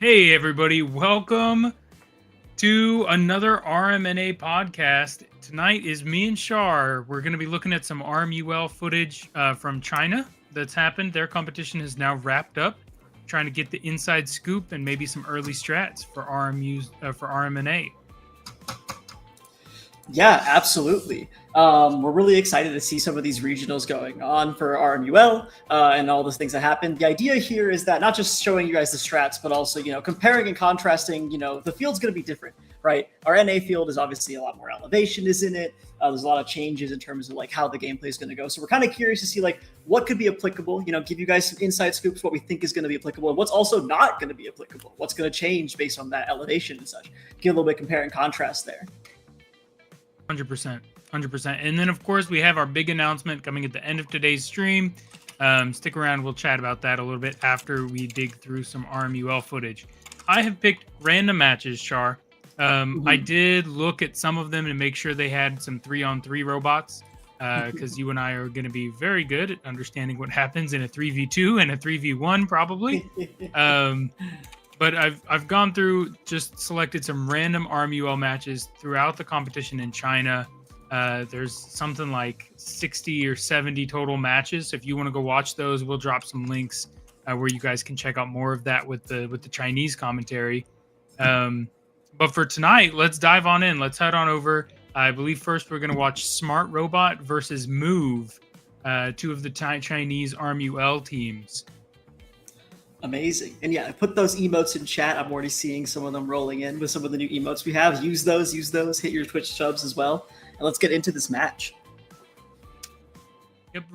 Hey, everybody, welcome to another RMNA podcast. Tonight is me and Shar. We're going to be looking at some RMUL footage from China that's happened. Their competition is now wrapped up, trying to get the inside scoop and maybe some early strats for for RMNA. Yeah, absolutely. We're really excited to see some of these regionals going on for RMUL and all the things that happen. The idea here is that not just showing you guys the strats, but also, comparing and contrasting, the field's going to be different, right? Our NA field is obviously a lot more elevation is in it. There's a lot of changes in terms of like how the gameplay is going to go. So we're kind of curious to see like what could be applicable, give you guys some inside scoops, what we think is going to be applicable and what's also not going to be applicable. What's going to change based on that elevation and such. Get a little bit compare and contrast there. 100%. And then, of course, we have our big announcement coming at the end of today's stream. Stick around. We'll chat about that a little bit after we dig through some RMUL footage. I have picked random matches, Char. I did look at some of them to make sure they had some 3-on-3 robots because you and I are going to be very good at understanding what happens in a 3v2 and a 3v1 probably. But I've gone through, just selected some random RMUL matches throughout the competition in China. There's something like 60 or 70 total matches. So if you want to go watch those, we'll drop some links where you guys can check out more of that with the Chinese commentary. But for tonight, let's dive on in. Let's head on over. I believe first we're going to watch Smart Robot versus Move, two of the Chinese RMUL teams. Amazing. And yeah, I put those emotes in chat. I'm already seeing some of them rolling in with some of the new emotes we have. Use those. Hit your Twitch subs as well. And let's get into this match. Yep,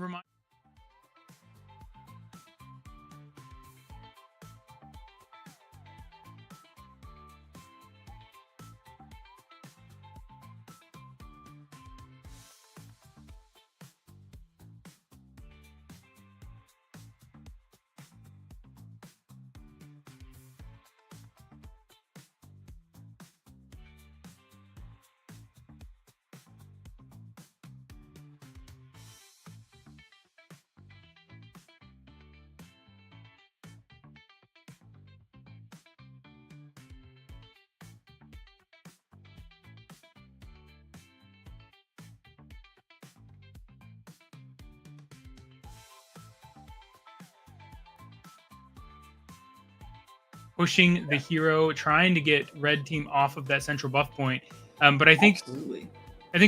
pushing the hero, trying to get red team off of that central buff point. But I think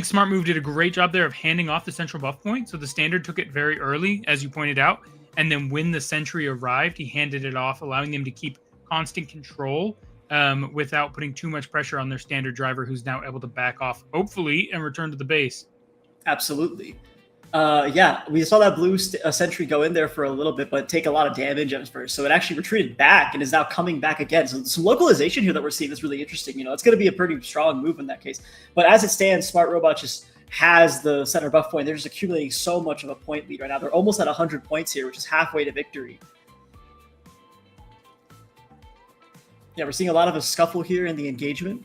Smart Move did a great job there of handing off the central buff point. So the standard took it very early, as you pointed out. And then when the sentry arrived, he handed it off, allowing them to keep constant control without putting too much pressure on their standard driver, who's now able to back off, hopefully, and return to the base. Absolutely. Yeah, we saw that blue sentry go in there for a little bit, but take a lot of damage at first. So it actually retreated back and is now coming back again. So some localization here that we're seeing is really interesting. It's going to be a pretty strong move in that case. But as it stands, Smart Robot just has the center buff point. They're just accumulating so much of a point lead right now. They're almost at 100 points here, which is halfway to victory. Yeah, we're seeing a lot of a scuffle here in the engagement.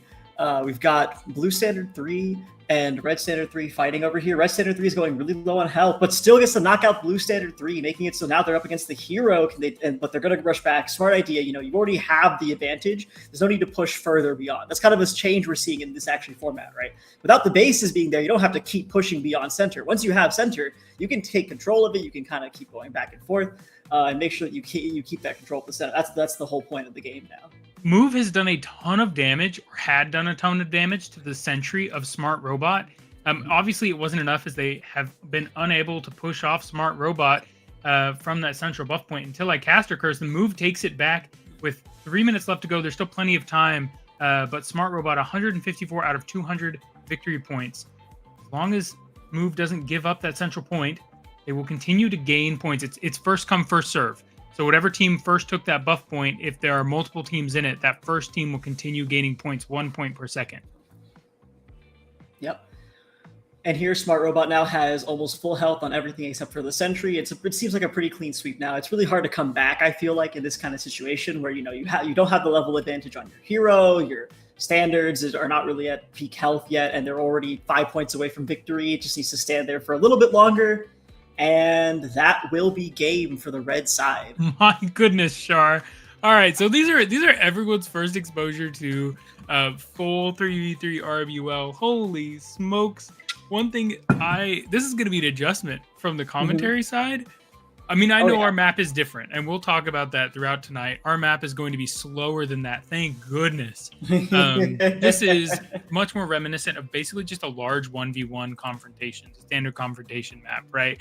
We've got blue standard 3 and red standard 3 fighting over here. Red standard 3 is going really low on health, but still gets to knock out blue standard 3, making it so now they're up against the hero. But they're going to rush back. Smart idea. You already have the advantage. There's no need to push further beyond. That's kind of this change we're seeing in this actually format, right? Without the bases being there, you don't have to keep pushing beyond center. Once you have center, you can take control of it. You can kind of keep going back and forth and make sure that you keep that control of the center. That's the whole point of the game now. Move has done a ton of damage, or had done a ton of damage to the sentry of Smart Robot. Obviously, it wasn't enough as they have been unable to push off Smart Robot from that central buff point until I Caster Curse. The Move takes it back with 3 minutes left to go. There's still plenty of time, but Smart Robot 154 out of 200 victory points. As long as Move doesn't give up that central point, they will continue to gain points. It's first come, first serve. So whatever team first took that buff point, if there are multiple teams in it, that first team will continue gaining points 1 point per second. Yep. And here, Smart Robot now has almost full health on everything except for the sentry. It seems like a pretty clean sweep now. It's really hard to come back, I feel like, in this kind of situation where, you don't have the level advantage on your hero. Your standards are not really at peak health yet, and they're already 5 points away from victory. It just needs to stand there for a little bit longer. And that will be game for the red side. My goodness, Char. All right, so these are everyone's first exposure to full 3v3 RMUL. Holy smokes! One thing this is going to be an adjustment from the commentary side. I mean, I know our map is different, and we'll talk about that throughout tonight. Our map is going to be slower than that. Thank goodness. This is much more reminiscent of basically just a large 1v1 confrontation, standard confrontation map, right?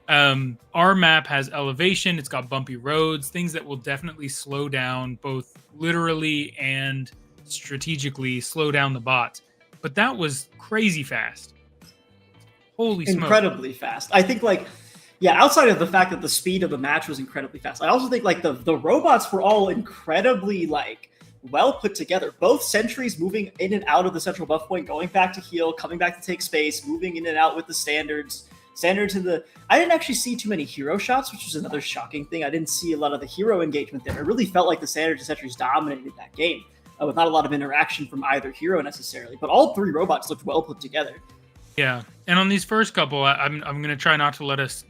Our map has elevation. It's got bumpy roads, things that will definitely slow down, both literally and strategically slow down the bots. But that was crazy fast. Holy smokes. Incredibly fast. I think outside of the fact that the speed of the match was incredibly fast, I also think the robots were all incredibly well put together. Both sentries moving in and out of the central buff point, going back to heal, coming back to take space, moving in and out with the standards. I didn't actually see too many hero shots, which was another shocking thing. I didn't see a lot of the hero engagement there. It really felt like the standards and sentries dominated that game, with not a lot of interaction from either hero necessarily. But all three robots looked well put together. Yeah, and on these first couple, I'm going to try not to let us,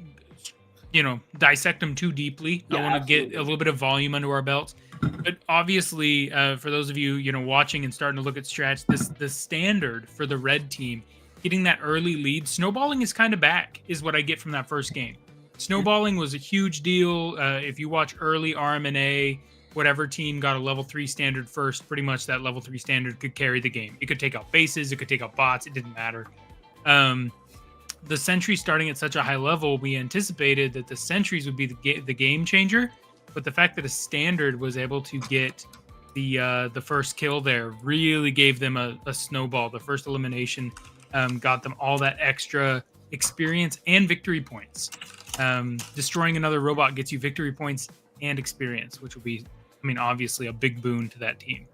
dissect them too deeply. Yeah, I want to get a little bit of volume under our belts. But obviously, for those of you, watching and starting to look at strats, the standard for the red team, getting that early lead, snowballing is kind of back, is what I get from that first game. Snowballing was a huge deal. If you watch early RMNA, whatever team got a level 3 standard first, pretty much that level 3 standard could carry the game. It could take out bases, it could take out bots, it didn't matter. The sentry starting at such a high level, we anticipated that the sentries would be the game changer, but the fact that a standard was able to get the first kill there really gave them a snowball. The first elimination got them all that extra experience and victory points. Destroying another robot gets you victory points and experience, which will be, obviously a big boon to that team.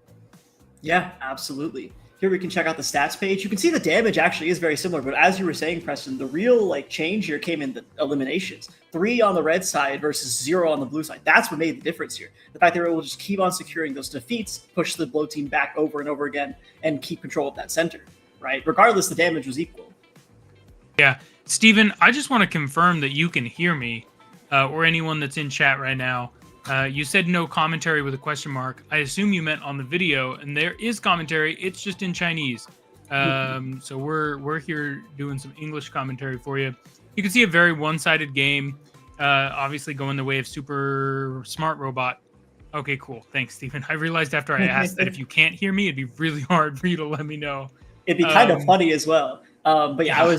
Yeah, absolutely. Here we can check out the stats page. You can see the damage actually is very similar, but as you were saying, Preston, the real change here came in the eliminations. 3 on the red side versus 0 on the blue side. That's what made the difference here. The fact they were able to just keep on securing those defeats, push the blue team back over and over again, and keep control of that center, right? Regardless, the damage was equal. Yeah. Steven, I just want to confirm that you can hear me, or anyone that's in chat right now. You said no commentary with a question mark. I assume you meant on the video, and there is commentary. It's just in Chinese. So we're here doing some English commentary for you. You can see a very one-sided game, obviously going the way of Super Smart Robot. Okay, cool. Thanks, Steven. I realized after I asked that if you can't hear me, it'd be really hard for you to let me know. It'd be kind of funny as well. But yeah,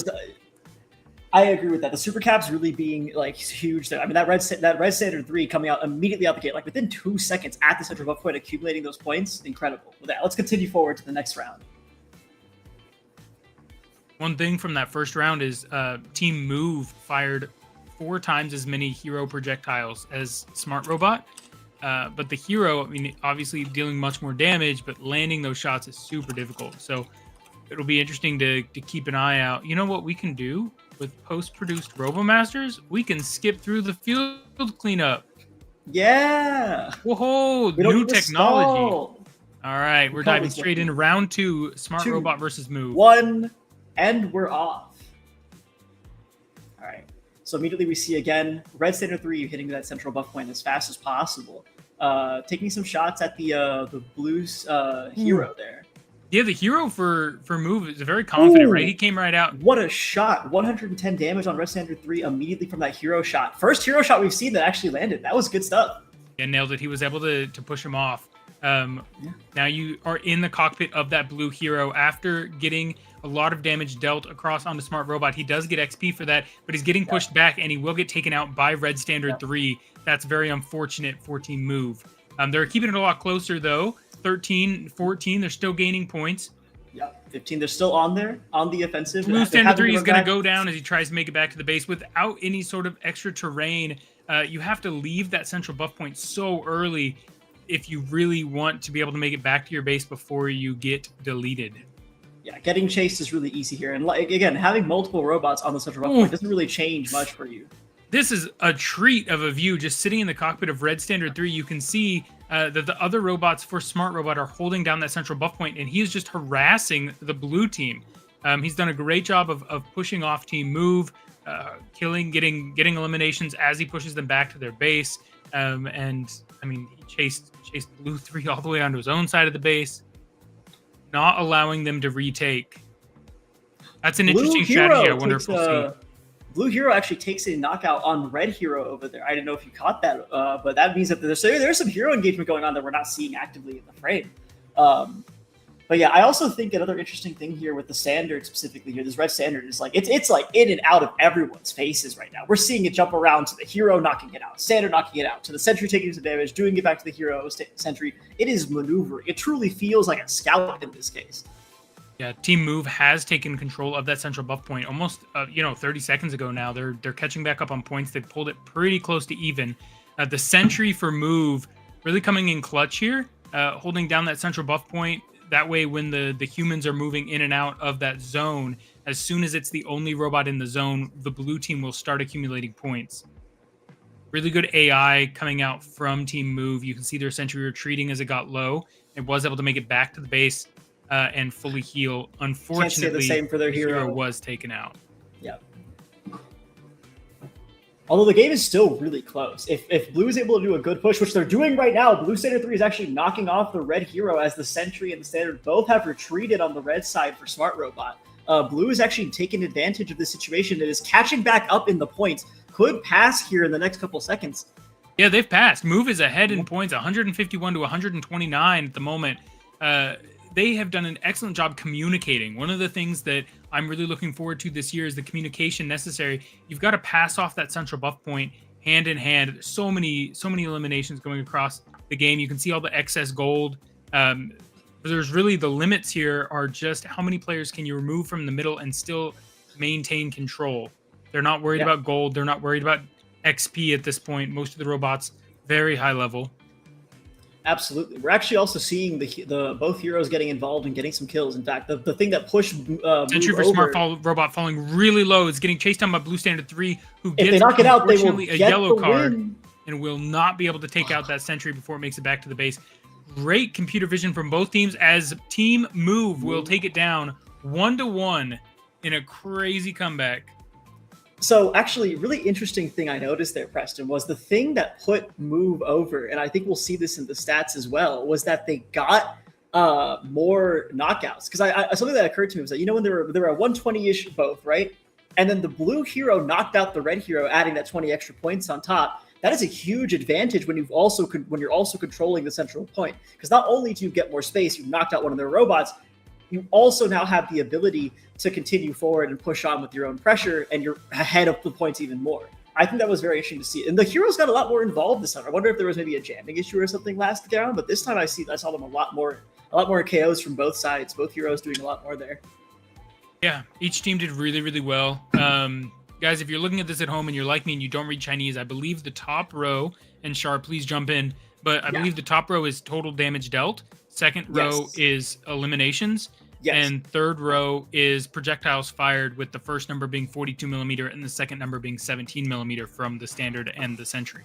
I agree with that. The super caps really being huge there. That red standard 3 coming out immediately out the gate, within 2 seconds at the central buff point, accumulating those points, incredible. With that, let's continue forward to the next round. One thing from that first round is Team Move fired 4 times as many hero projectiles as Smart Robot. But the hero, obviously dealing much more damage, but landing those shots is super difficult. So it'll be interesting to keep an eye out. You know what we can do? With post-produced RoboMasters, we can skip through the field cleanup. Yeah. Whoa, new technology. All right, we're diving straight into round 2, Smart Robot versus Move. 1, and we're off. All right. So immediately we see again, red standard 3 hitting that central buff point as fast as possible. Taking some shots at the blues hero there. Yeah, the hero for Move is very confident, right? He came right out. What a shot. 110 damage on Red Standard 3 immediately from that hero shot. First hero shot we've seen that actually landed. That was good stuff. Yeah, nailed it. He was able to push him off. Now you are in the cockpit of that blue hero after getting a lot of damage dealt across onto Smart Robot. He does get XP for that, but he's getting pushed back, and he will get taken out by Red Standard 3. That's very unfortunate for Team Move. They're keeping it a lot closer, though. 13, 14, they're still gaining points. Yeah, 15, they're still on there, on the offensive. Blue Standard 3 is going to go down as he tries to make it back to the base without any sort of extra terrain. You have to leave that central buff point so early if you really want to be able to make it back to your base before you get deleted. Yeah, getting chased is really easy here. And again, having multiple robots on the central buff point doesn't really change much for you. This is a treat of a view. Just sitting in the cockpit of Red Standard 3, you can see that the other robots for Smart Robot are holding down that central buff point, and he is just harassing the blue team. He's done a great job of pushing off Team Move, getting eliminations as he pushes them back to their base. And I mean, he chased blue 3 all the way onto his own side of the base, not allowing them to retake. That's an interesting strategy. I wonder if we'll see. Blue Hero actually takes a knockout on Red Hero over there. I didn't know if you caught that, but that means that there's some hero engagement going on that we're not seeing actively in the frame. But yeah, I also think another interesting thing here with the standard specifically here, this red standard is like it's like in and out of everyone's faces right now. We're seeing it jump around to the hero knocking it out, standard knocking it out, to the sentry taking some damage, doing it back to the hero sentry. It is maneuvering. It truly feels like a scout in this case. Yeah, Team Move has taken control of that central buff point almost 30 seconds ago now. They're catching back up on points. They've pulled it pretty close to even. The sentry for Move really coming in clutch here, holding down that central buff point. That way, when the humans are moving in and out of that zone, as soon as it's the only robot in the zone, the blue team will start accumulating points. Really good AI coming out from Team Move. You can see their sentry retreating as it got low. It was able to make it back to the base and fully heal. Unfortunately, can't say the same for their hero. Was taken out. Yeah. Although the game is still really close. If Blue is able to do a good push, which they're doing right now, Blue Standard 3 is actually knocking off the Red Hero as the Sentry and the Standard both have retreated on the red side for Smart Robot. Blue is actually taking advantage of this situation and is catching back up in the points. Could pass here in the next couple seconds. Yeah, they've passed. Move is ahead in points, 151 to 129 at the moment. They have done an excellent job communicating. One of the things that I'm really looking forward to this year is the communication necessary. You've got to pass off that central buff point hand in hand. So many eliminations going across the game. You can see all the excess gold. There's really the limits here are just how many players can you remove from the middle and still maintain control. They're not worried about gold. They're not worried about XP at this point. Most of the robots very high level. Absolutely. We're actually also seeing the both heroes getting involved and getting some kills. In fact, the thing that pushed Sentry for Smart Robot falling really low is getting chased down by Blue Standard 3, who if gets they knock it out, they will a get yellow the card win. And will not be able to take out that Sentry before it makes it back to the base. Great computer vision from both teams as Team Move will take it down 1-1 in a crazy comeback. So actually, really interesting thing I noticed there, Preston, was the thing that put Move over, and I think we'll see this in the stats as well, was that they got more knockouts. Because something that occurred to me was that, when they were 120-ish both, right? And then the blue hero knocked out the red hero, adding that 20 extra points on top. That is a huge advantage when you're also controlling the central point. Because not only do you get more space, you've knocked out one of their robots, you also now have the ability to continue forward and push on with your own pressure, and you're ahead of the points even more. I think that was very interesting to see. And the heroes got a lot more involved this time. I wonder if there was maybe a jamming issue or something last round, but this time I saw them a lot more KOs from both sides, both heroes doing a lot more there. Yeah, each team did really, really well. Guys, if you're looking at this at home and you're like me and you don't read Chinese, I believe the top row, and Sharp, please jump in, but I believe the top row is total damage dealt. Second row is eliminations. Yes. And third row is projectiles fired, with the first number being 42 millimeter and the second number being 17 millimeter from the standard and the sentry.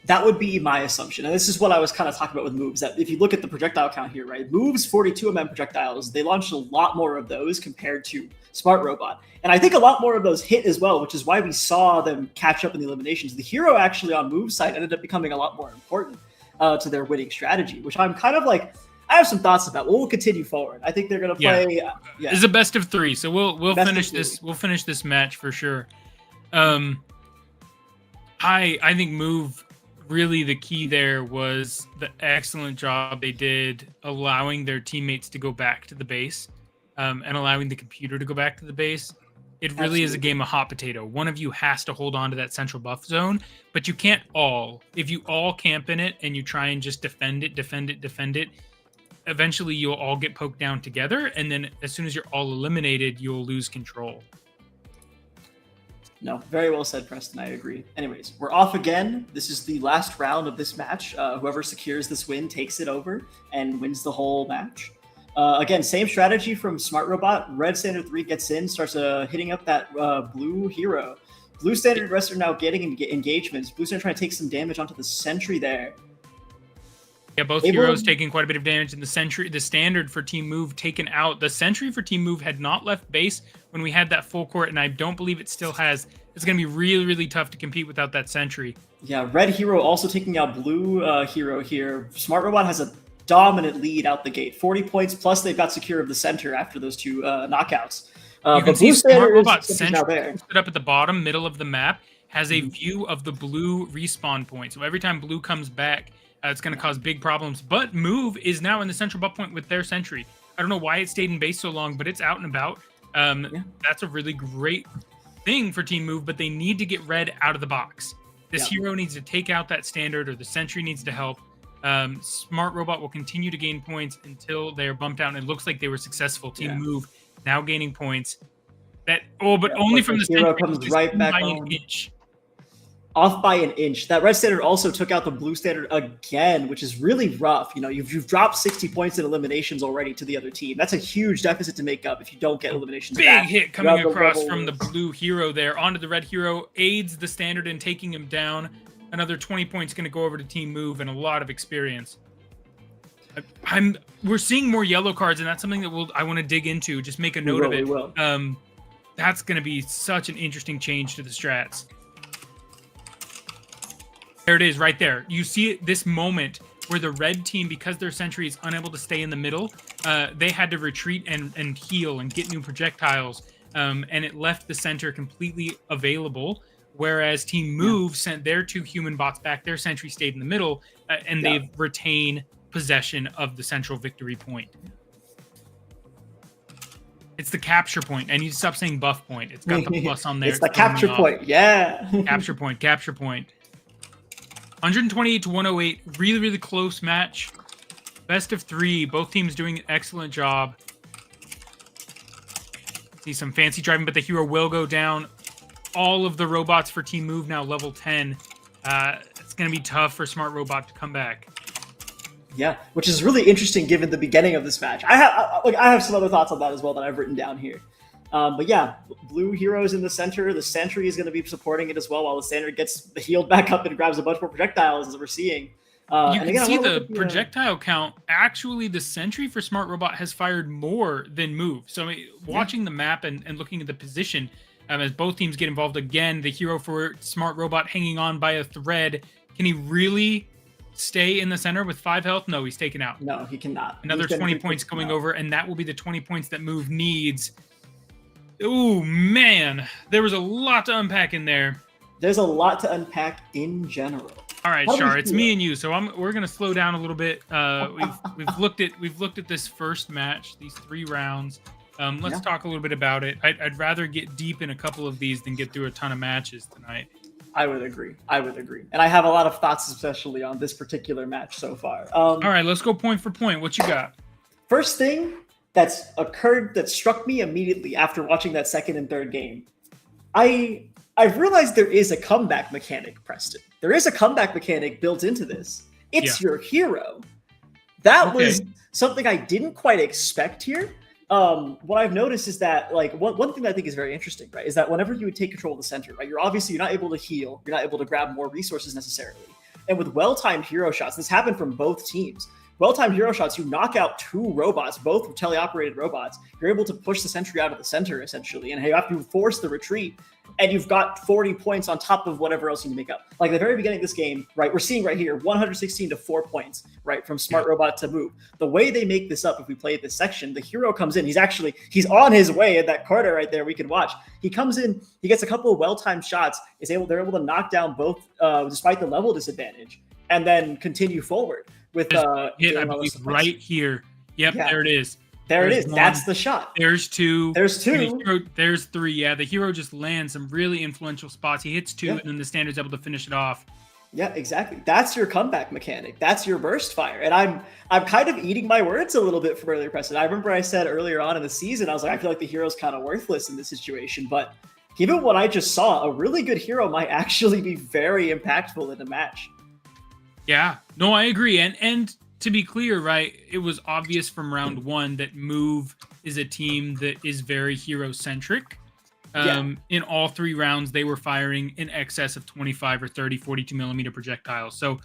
That would be my assumption. And this is what I was kind of talking about with Moves, that if you look at the projectile count here, right? Moves 42 projectiles, they launched a lot more of those compared to Smart Robot. And I think a lot more of those hit as well, which is why we saw them catch up in the eliminations. The hero actually on Move's side ended up becoming a lot more important to their winning strategy, which I'm kind of like, I have some thoughts about. We'll continue forward. I think they're going to play. It's a best of 3, so we'll finish this. We'll finish this match for sure. I think Move, really the key there was the excellent job they did allowing their teammates to go back to the base, and allowing the computer to go back to the base. It really is a game of hot potato. One of you has to hold on to that central buff zone, but you can't all. If you all camp in it and you try and just defend it. Eventually you'll all get poked down together, and then as soon as you're all eliminated, you'll lose control. No, very well said, Preston. I agree. Anyways, we're off again. This is the last round of this match. Whoever secures this win takes it over and wins the whole match. Again, same strategy from Smart Robot. Red Standard 3 gets in, starts hitting up that blue hero. Blue Standard and rest are now getting engagements. Blue Standard trying to take some damage onto the sentry there. Yeah, both heroes taking quite a bit of damage, and the standard for Team Move taken out. The sentry for Team Move had not left base when we had that full court, and I don't believe it still has. It's going to be really, really tough to compete without that sentry. Yeah, red hero also taking out blue hero here. Smart Robot has a dominant lead out the gate, 40 points, plus they've got secure of the center after those two knockouts. You can see Smart Robot sentry stood up at the bottom, middle of the map, has a view of the blue respawn point. So every time blue comes back, it's going to cause big problems. But Move is now in the central butt point with their sentry. I don't know why it stayed in base so long, but it's out and about. That's a really great thing for Team Move, but they need to get red out of the box. This hero needs to take out that standard, or the sentry needs to help. Smart Robot will continue to gain points until they are bumped out, and it looks like they were successful. Team Move now gaining points. But only from the hero sentry, comes right back by on. an inch. Off by an inch. That red standard also took out the blue standard again, which is really rough. You know, you've dropped 60 points in eliminations already to the other team. That's a huge deficit to make up if you don't get eliminations Big back. hit coming across from the blue hero there onto the red hero, aids the standard in taking him down. Another 20 points going to go over to Team Move and a lot of experience. We're seeing more yellow cards, and that's something that I want to dig into. Just make a note of it. That's going to be such an interesting change to the strats. There it is right there. You see this moment where the red team, because their sentry is unable to stay in the middle, they had to retreat and heal and get new projectiles, and it left the center completely available, whereas Team Move sent their 2 human bots back. Their sentry stayed in the middle, and they've retained possession of the central victory point. It's the capture point. I need to stop saying buff point. It's got the plus on there. It's the capture point. Yeah. Capture point. Capture point. 128 to 108. Really, really close match. Best of 3. Both teams doing an excellent job. See some fancy driving, but the hero will go down. All of the robots for Team Move now level 10. It's going to be tough for Smart Robot to come back. Yeah, which is really interesting given the beginning of this match. I have some other thoughts on that as well that I've written down here. But yeah, blue heroes in the center. The sentry is going to be supporting it as well, while the standard gets healed back up and grabs a bunch more projectiles, as we're seeing. You can see the projectile count. Actually, the sentry for Smart Robot has fired more than Move. So I mean, watching the map and looking at the position, as both teams get involved again, the hero for Smart Robot hanging on by a thread. Can he really stay in the center with 5 health? No, he's taken out. No, he cannot. Another 20 points going over, and that will be the 20 points that Move needs. Oh man, there was a lot to unpack in there. There's a lot to unpack in general. All right, Char, it's me and you, so we're gonna slow down a little bit. We've looked at this first match, these 3 rounds. Let's talk a little bit about it. I'd rather get deep in a couple of these than get through a ton of matches tonight. I would agree. And I have a lot of thoughts, especially on this particular match so far. All right, let's go point for point. What you got? First thing that's occurred that struck me immediately after watching that second and third game. I've realized there is a comeback mechanic, Preston. There is a comeback mechanic built into this. It's your hero. That was something I didn't quite expect here. What I've noticed is that, like, one thing that I think is very interesting, right, is that whenever you would take control of the center, right, you're not able to heal, you're not able to grab more resources necessarily. And with well-timed hero shots, this happened from both teams. Well-timed hero shots, you knock out 2 robots, both teleoperated robots. You're able to push the sentry out of the center, essentially, and you have to force the retreat, and you've got 40 points on top of whatever else you can make up. Like, the very beginning of this game, right, we're seeing right here, 116 to 4 points, right, from Smart Robot to Move. The way they make this up, if we play this section, the hero comes in. He's on his way in that corner right there. We can watch. He comes in, he gets a couple of well-timed shots, they're able to knock down both, despite the level disadvantage, and then continue forward with I believe right here. Yep, there it is. There it is. 1. That's the shot. There's 2. There's 2. There's 3. Yeah, the hero just lands some really influential spots. He hits 2, and then the standard's able to finish it off. Yeah, exactly. That's your comeback mechanic. That's your burst fire. And I'm kind of eating my words a little bit from earlier, Preston. I remember I said earlier on in the season, I was like, I feel like the hero's kind of worthless in this situation. But given what I just saw, a really good hero might actually be very impactful in a match. Yeah, no, I agree. And to be clear, right, it was obvious from round 1 that Move is a team that is very hero-centric. In all 3 rounds, they were firing in excess of 25 or 30, 42 millimeter projectiles. So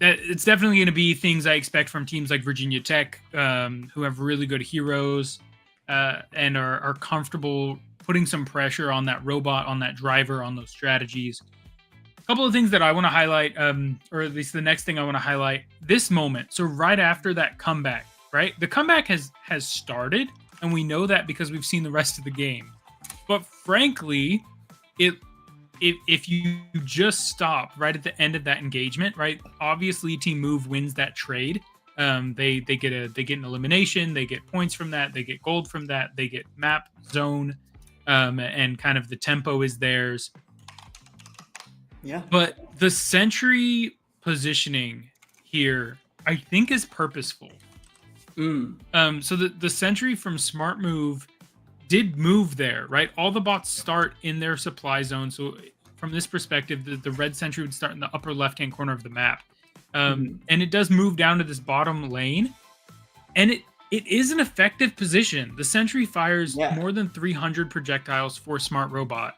it's definitely going to be things I expect from teams like Virginia Tech, who have really good heroes and are comfortable putting some pressure on that robot, on that driver, on those strategies. A couple of things that I want to highlight, or at least the next thing I want to highlight, this moment. So right after that comeback, right? The comeback has started, and we know that because we've seen the rest of the game. But frankly, if you just stop right at the end of that engagement, right? Obviously, Team Move wins that trade. They get an elimination. They get points from that. They get gold from that. They get map, zone, and kind of the tempo is theirs. Yeah. But the sentry positioning here, I think, is purposeful. So the sentry from Smart Move did move there, right? All the bots start in their supply zone. So from this perspective, the red sentry would start in the upper left-hand corner of the map. And it does move down to this bottom lane. And it is an effective position. The sentry fires more than 300 projectiles for Smart Robot.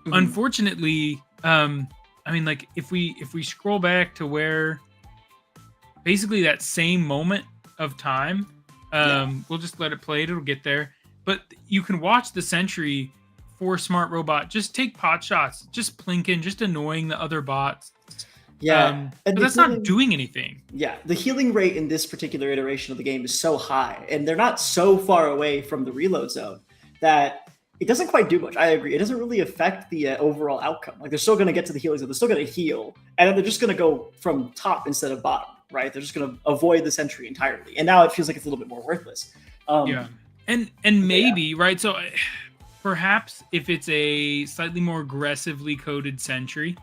Unfortunately, I mean, like if we scroll back to where basically that same moment of time, we'll just let it play. It'll get there. But you can watch the sentry for Smart Robot just take pot shots, just plinking, just annoying the other bots. Yeah, but that's not doing anything. Yeah, the healing rate in this particular iteration of the game is so high, and they're not so far away from the reload zone that it doesn't quite do much. I agree. It doesn't really affect the overall outcome. Like, they're still going to get to the healing zone. They're still going to heal, and then they're just going to go from top instead of bottom, right? They're just going to avoid the sentry entirely. And now it feels like it's a little bit more worthless. And maybe, right? So perhaps if it's a slightly more aggressively coded sentry,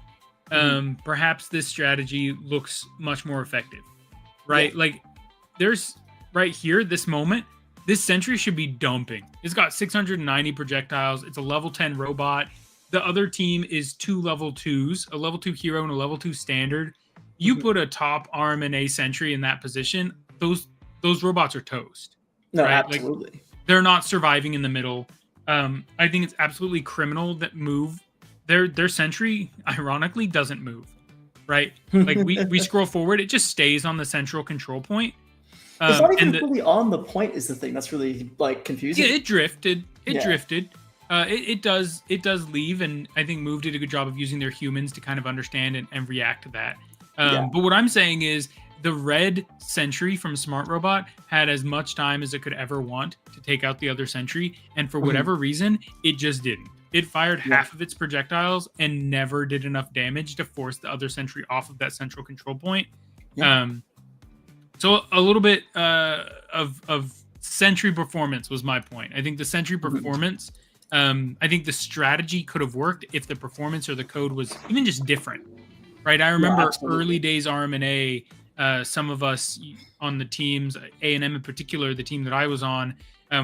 perhaps this strategy looks much more effective, right? Like there's right here, this moment, this sentry should be dumping. It's got 690 projectiles. It's a level 10 robot. The other team is 2 level 2s, a level 2 hero and a level 2 standard. You put a top arm and a sentry in that position, those robots are toast. No, right? absolutely. Like, they're not surviving in the middle. I think it's absolutely criminal that Move their sentry ironically doesn't move, right? Like we scroll forward, it just stays on the central control point. It's not even fully on the point is the thing that's really like confusing. Yeah, it drifted. It does leave, and I think Move did a good job of using their humans to kind of understand and react to that. But what I'm saying is the red sentry from Smart Robot had as much time as it could ever want to take out the other sentry, and for whatever reason, it just didn't. It fired half of its projectiles and never did enough damage to force the other sentry off of that central control point. So a little bit of sentry performance was my point. I think the sentry performance, I think the strategy could have worked if the performance or the code was even just different, right? I remember early days RMNA, some of us on the teams, A&M in particular, the team that I was on,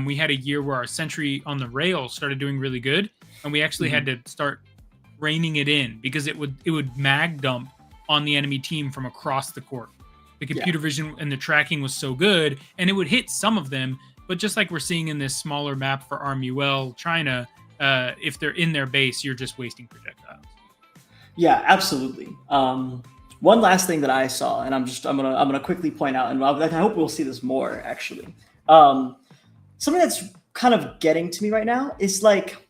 we had a year where our sentry on the rail started doing really good, and we actually had to start reining it in because it would mag dump on the enemy team from across the court. The computer vision and the tracking was so good, and it would hit some of them, but just like we're seeing in this smaller map for ArmUL China, if they're in their base, you're just wasting projectiles. Yeah, absolutely. One last thing that I saw, and I'm gonna quickly point out, and I hope we'll see this more actually. Something that's kind of getting to me right now is like,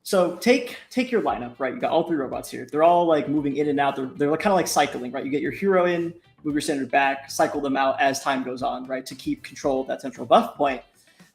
so take your lineup, right? You got all 3 robots here. They're all like moving in and out. They're kind of like cycling, right? You get your hero in, move your standard back, cycle them out as time goes on, right? To keep control of that central buff point.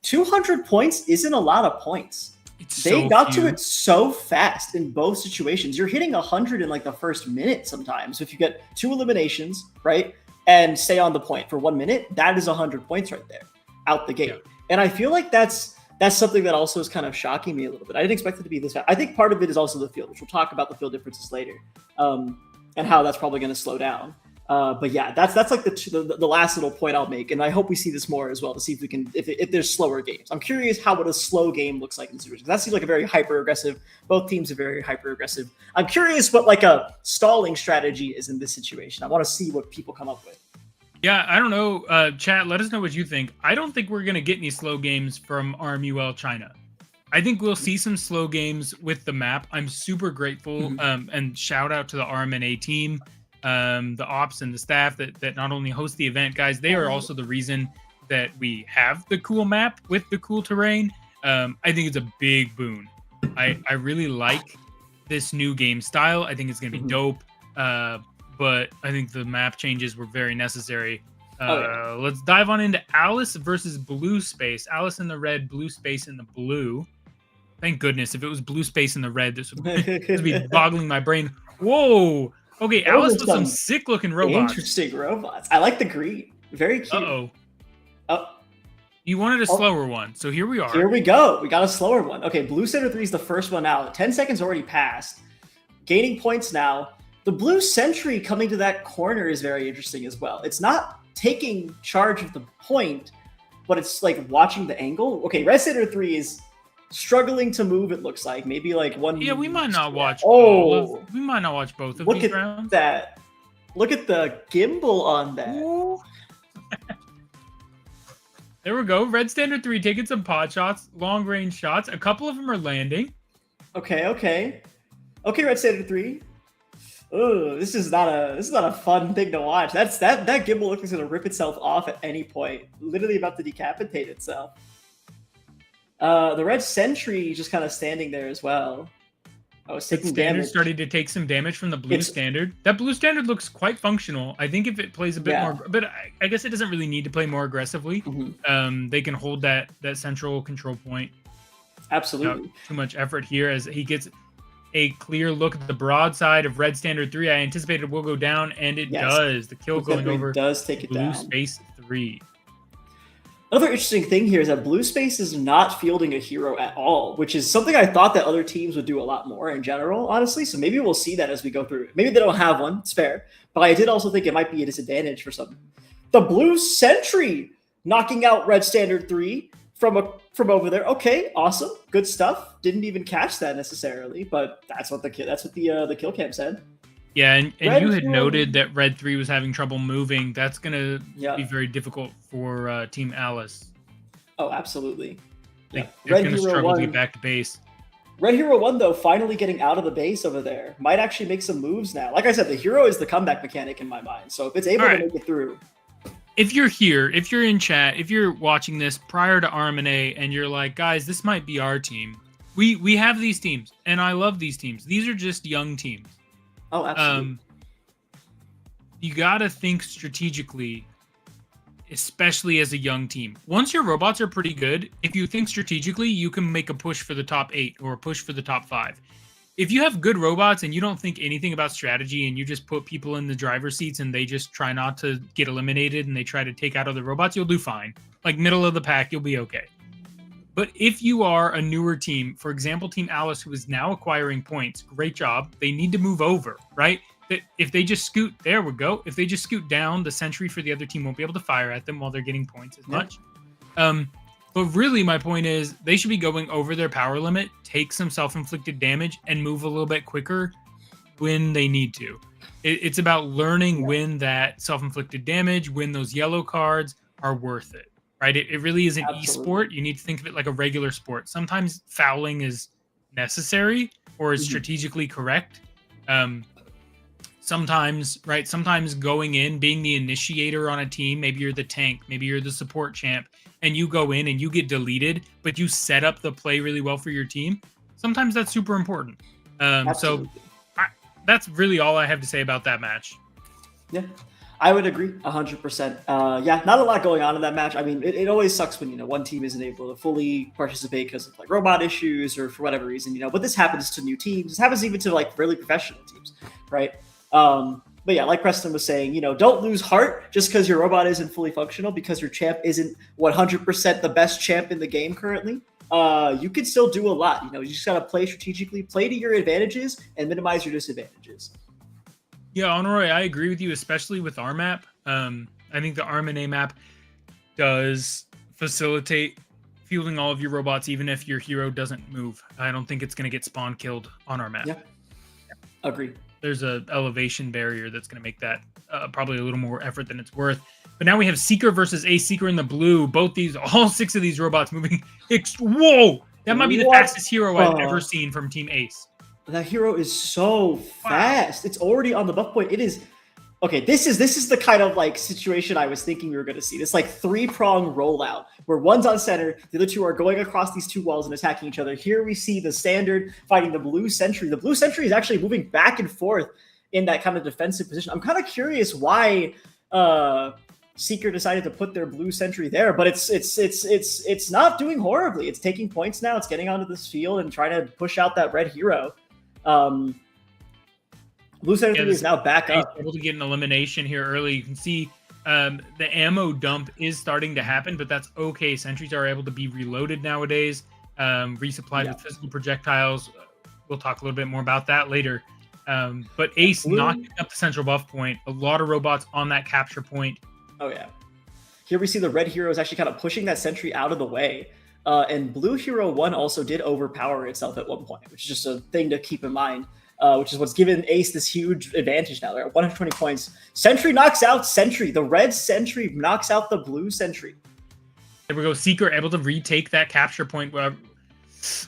200 points isn't a lot of points. They got to it so fast in both situations. You're hitting 100 in like the first minute sometimes. So if you get 2 eliminations, right, and stay on the point for 1 minute, that is 100 points right there out the gate. Yeah. And I feel like that's something that also is kind of shocking me a little bit. I didn't expect it to be this fast. I think part of it is also the field, which we'll talk about the field differences later, and how that's probably going to slow down. But yeah, that's like the last little point I'll make, and I hope we see this more as well to see if we can if there's slower games. I'm curious what a slow game looks like in this situation. That seems like a very hyper aggressive. Both teams are very hyper aggressive. I'm curious what like a stalling strategy is in this situation. I want to see what people come up with. Yeah, I don't know. Chat, let us know what you think. I don't think we're gonna get any slow games from ArmUL China. I think we'll see some slow games with the map. I'm super grateful and shout out to the RMNA team. the ops and the staff that not only host the event, guys, they are also the reason that we have the cool map with the cool terrain. I think it's a big boon. I really like this new game style. I think it's going to be dope. But I think the map changes were very necessary. Let's dive on into Alice versus Blue Space. Alice in the red, Blue Space in the blue. Thank goodness. If it was Blue Space in the red, this would be boggling my brain. Whoa. Okay, Alice with some sick looking robots. Interesting robots. I like the green. Very cute. Uh-oh. You wanted a slower one, so here we are. Here we go. We got a slower one. Okay, Blue Center 3 is the first one out. 10 seconds already passed. Gaining points now. The Blue Sentry coming to that corner is very interesting as well. It's not taking charge of the point, but it's like watching the angle. Okay, Red Center 3 is struggling to move, it looks like. Maybe like one. Yeah, we might not watch we might not watch both of these rounds. Look at that. Look at the gimbal on that. There we go. Red Standard 3 taking some pot shots, long range shots. A couple of them are landing. Okay, Red Standard 3. Oh, this is not a fun thing to watch. That gimbal looks like it's gonna rip itself off at any point. Literally about to decapitate itself. The Red Sentry just kind of standing there as well. I was taking damage. Starting to take some damage from the Blue Standard. That Blue Standard looks quite functional. I think if it plays a bit more, but I guess it doesn't really need to play more aggressively. They can hold that central control point. Absolutely. Without too much effort here as he gets a clear look at the broadside of Red Standard 3. I anticipated it will go down, and it does. The kill going over does take it Blue down. Space 3. Another interesting thing here is that Blue Space is not fielding a hero at all, which is something I thought that other teams would do a lot more in general, honestly. So maybe we'll see that as we go through. Maybe they don't have one, it's fair. But I did also think it might be a disadvantage for some. The Blue Sentry knocking out Red Standard 3 from over there. Okay, awesome. Good stuff. Didn't even catch that necessarily, but that's what the kill cam said. Yeah, and you had noted that Red 3 was having trouble moving. That's going to be very difficult for Team Alice. Oh, absolutely. They're going to struggle to get back to base. Red Hero 1, though, finally getting out of the base over there. Might actually make some moves now. Like I said, the hero is the comeback mechanic in my mind. So if it's able to make it through. If you're here, if you're in chat, if you're watching this prior to RMNA and you're like, guys, this might be our team. We have these teams, and I love these teams. These are just young teams. Oh, absolutely. You got to think strategically, especially as a young team. Once your robots are pretty good, if you think strategically, you can make a push for the top 8 or a push for the top 5. If you have good robots and you don't think anything about strategy and you just put people in the driver's seats and they just try not to get eliminated and they try to take out other robots, you'll do fine. Like middle of the pack, you'll be okay. But if you are a newer team, for example, Team Alice, who is now acquiring points, great job. They need to move over, right? That if they just scoot, there we go. If they just scoot down, the sentry for the other team won't be able to fire at them while they're getting points as much. But really, my point is they should be going over their power limit, take some self-inflicted damage, and move a little bit quicker when they need to. It's about learning when that self-inflicted damage, when those yellow cards are worth it. Right? It really is an esport. You need to think of it like a regular sport. Sometimes fouling is necessary or is strategically correct. Sometimes going in, being the initiator on a team, maybe you're the tank, maybe you're the support champ, and you go in and you get deleted, but you set up the play really well for your team. Sometimes that's super important. So that's really all I have to say about that match. Yeah. I would agree 100%. Not a lot going on in that match. I mean, it always sucks when, one team isn't able to fully participate because of like robot issues or for whatever reason, but this happens to new teams. This happens even to like really professional teams, right? But yeah, like Preston was saying, don't lose heart just because your robot isn't fully functional because your champ isn't 100% the best champ in the game currently. You can still do a lot. You just got to play strategically, play to your advantages and minimize your disadvantages. Yeah, Honoroy, I agree with you, especially with our map. I think the RMNA map does facilitate fielding all of your robots, even if your hero doesn't move. I don't think it's going to get spawn killed on our map. Yeah, agreed. There's a elevation barrier that's going to make that probably a little more effort than it's worth. But now we have Seeker versus Ace. Seeker in the blue. All 6 of these robots moving. Whoa! That might be the fastest hero I've ever seen from Team Ace. That hero is so fast. It's already on the buff point. It is Okay, this is the kind of like situation I was thinking we were going to see. This like 3-prong rollout where one's on center, the other two are going across these two walls and attacking each other. Here we see the standard fighting the blue sentry. The blue sentry is actually moving back and forth in that kind of defensive position. I'm kind of curious why Seeker decided to put their blue sentry there, but it's not doing horribly. It's taking points now. It's getting onto this field and trying to push out that red hero. Blue Center 3 is now back up. Able to get an elimination here early. You can see the ammo dump is starting to happen, but that's okay. Sentries are able to be reloaded nowadays, resupplied with physical projectiles. We'll talk a little bit more about that later. But Ace knocking up the central buff point. A lot of robots on that capture point. Oh, yeah. Here we see the red hero is actually kind of pushing that sentry out of the way. And Blue Hero 1 also did overpower itself at one point, which is just a thing to keep in mind. Which is what's given Ace this huge advantage now. They're at 120 points. Sentry knocks out Sentry. The red Sentry knocks out the blue Sentry. There we go. Seeker able to retake that capture point.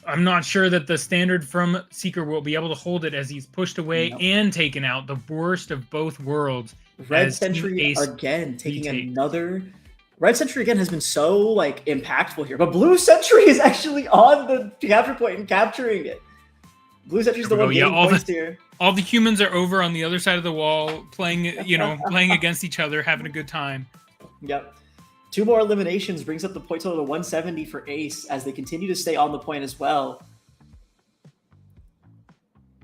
I'm not sure that the standard from Seeker will be able to hold it as he's pushed away and taken out. The worst of both worlds. Red Sentry again taking another... Red Sentry again has been so like impactful here. But blue Sentry is actually on the capture point and capturing it. Blue Sentry's the one getting points here. All the humans are over on the other side of the wall, playing against each other, having a good time. Yep. 2 more eliminations brings up the point total to 170 for Ace as they continue to stay on the point as well.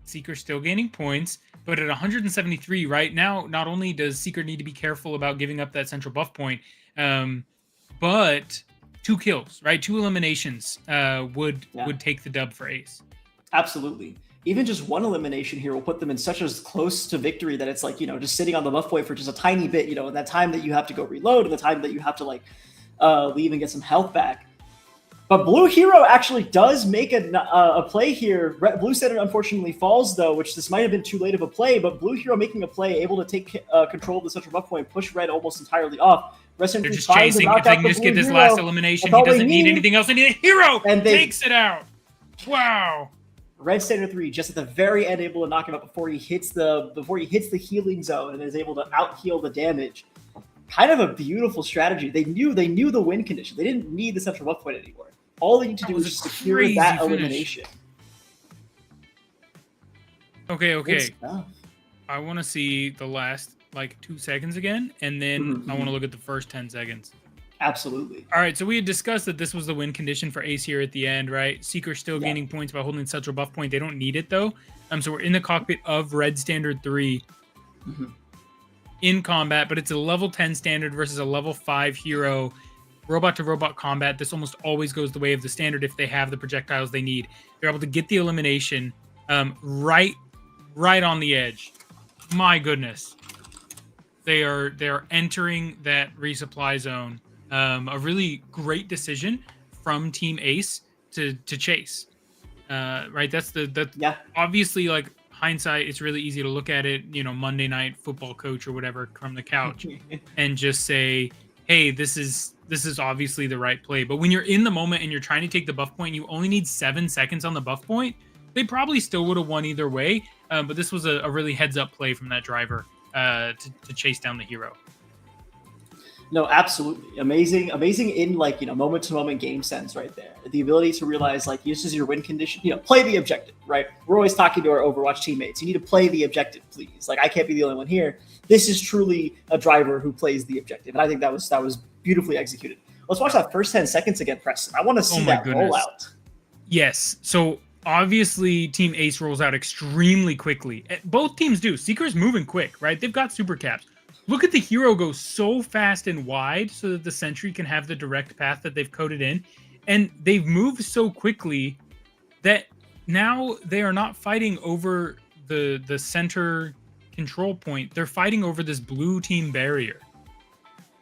Seeker still gaining points, but at 173 right now, not only does Seeker need to be careful about giving up that central buff point, but 2 kills, right? 2 eliminations would take the dub for Ace. Absolutely. Even just 1 elimination here will put them in such as close to victory that it's like, just sitting on the buff point for just a tiny bit, in that time that you have to go reload and the time that you have to like leave and get some health back. But Blue Hero actually does make a play here. Blue Standard unfortunately falls though, which this might have been too late of a play, but Blue Hero making a play, able to take control of the central buff point, push Red almost entirely off. They're just chasing. If they can just get this last elimination, he doesn't need anything else. They need a hero. And takes it out. Wow. Red Standard 3 just at the very end able to knock him out before he hits the healing zone and is able to out heal the damage. Kind of a beautiful strategy. They knew the win condition. They didn't need the central buff point anymore. All they need to do is just secure that elimination. Okay. I want to see the last 2 seconds again, and then I want to look at the first 10 seconds. Absolutely. All right, so we had discussed that this was the win condition for Ace here at the end, right? Seeker still gaining points by holding central buff point. They don't need it, though. So we're in the cockpit of Red Standard 3 in combat, but it's a level 10 standard versus a level 5 hero. Robot-to-robot combat. This almost always goes the way of the standard if they have the projectiles they need. They're able to get the elimination right on the edge. My goodness. They are entering that resupply zone. A really great decision from Team Ace to chase, right? That's obviously like hindsight. It's really easy to look at it, Monday night football coach or whatever from the couch and just say, hey, this is obviously the right play. But when you're in the moment and you're trying to take the buff point, you only need 7 seconds on the buff point. They probably still would have won either way. But this was a really heads up play from that driver to chase down the hero. No, absolutely. Amazing in moment to moment game sense right there. The ability to realize this is your win condition, play the objective, right? We're always talking to our Overwatch teammates. You need to play the objective, please. I can't be the only one here. This is truly a driver who plays the objective. And I think that was beautifully executed. Let's watch that first 10 seconds again, Preston. I want to see that rollout. Yes. So obviously Team Ace rolls out extremely quickly. Both teams do. Seeker's moving quick, right? They've got super caps. Look at the hero go so fast and wide so that the sentry can have the direct path that they've coded in. And they've moved so quickly that now they are not fighting over the center control point. They're fighting over this blue team barrier.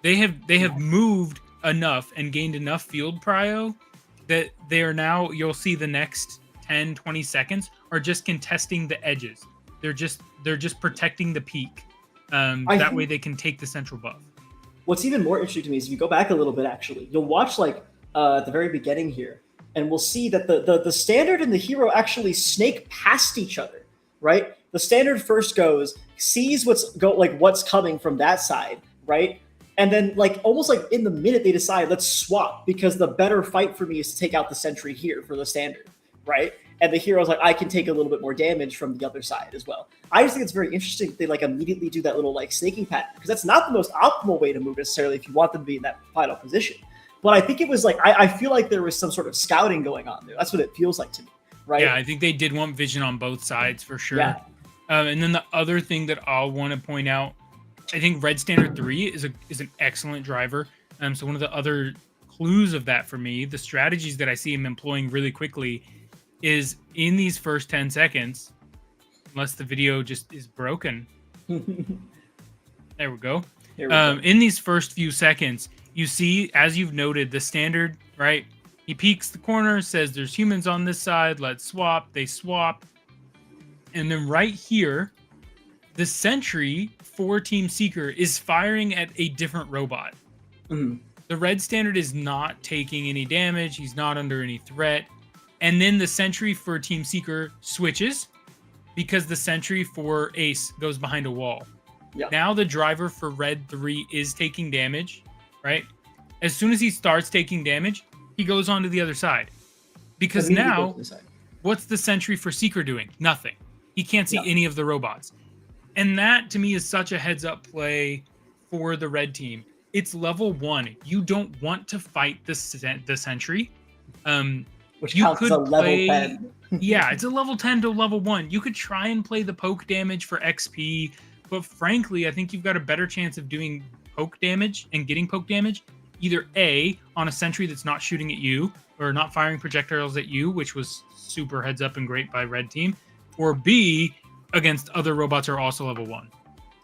They have moved enough and gained enough field prio that they are now, you'll see the next 10, 20 seconds are just contesting the edges. They're just protecting the peak. That way they can take the central buff. What's even more interesting to me is if you go back a little bit, actually, you'll watch at the very beginning here, and we'll see that the standard and the hero actually snake past each other, right? The standard first goes, sees what's coming from that side, right? And then like almost like in the minute they decide, let's swap because the better fight for me is to take out the sentry here for the standard, right? And the hero's like, I can take a little bit more damage from the other side as well. I just think it's very interesting that they like immediately do that little like snaking pattern because that's not the most optimal way to move necessarily if you want them to be in that final position. But I think it was like, I feel like there was some sort of scouting going on there. That's what it feels like to me, right? Yeah, I think they did want vision on both sides for sure. Yeah. And then the other thing that I'll want to point out, I think Red Standard 3 is an excellent driver. So one of the other clues of that for me, the strategies that I see him employing really quickly is in these first 10 seconds, unless the video just is broken. There we go. In these first few seconds, you see, as you've noted, the standard, right? He peeks the corner, says there's humans on this side, let's swap. They swap. And then right here, the sentry for Team Seeker is firing at a different robot. Mm-hmm. The red standard is not taking any damage. He's not under any threat. And then the sentry for Team Seeker switches because the sentry for Ace goes behind a wall. Yeah. Now the driver for Red 3 is taking damage, right? As soon as he starts taking damage, he goes on to the other side. Because now, what's the sentry for Seeker doing? Nothing. He can't see any of the robots. And that, to me, is such a heads-up play for the red team. It's level 1. You don't want to fight the sentry. Which counts as a level 10. Yeah, it's a level 10 to level 1. You could try and play the poke damage for XP, but frankly, I think you've got a better chance of doing poke damage and getting poke damage either A, on a sentry that's not shooting at you or not firing projectiles at you, which was super heads up and great by red team, or B, against other robots who are also level 1.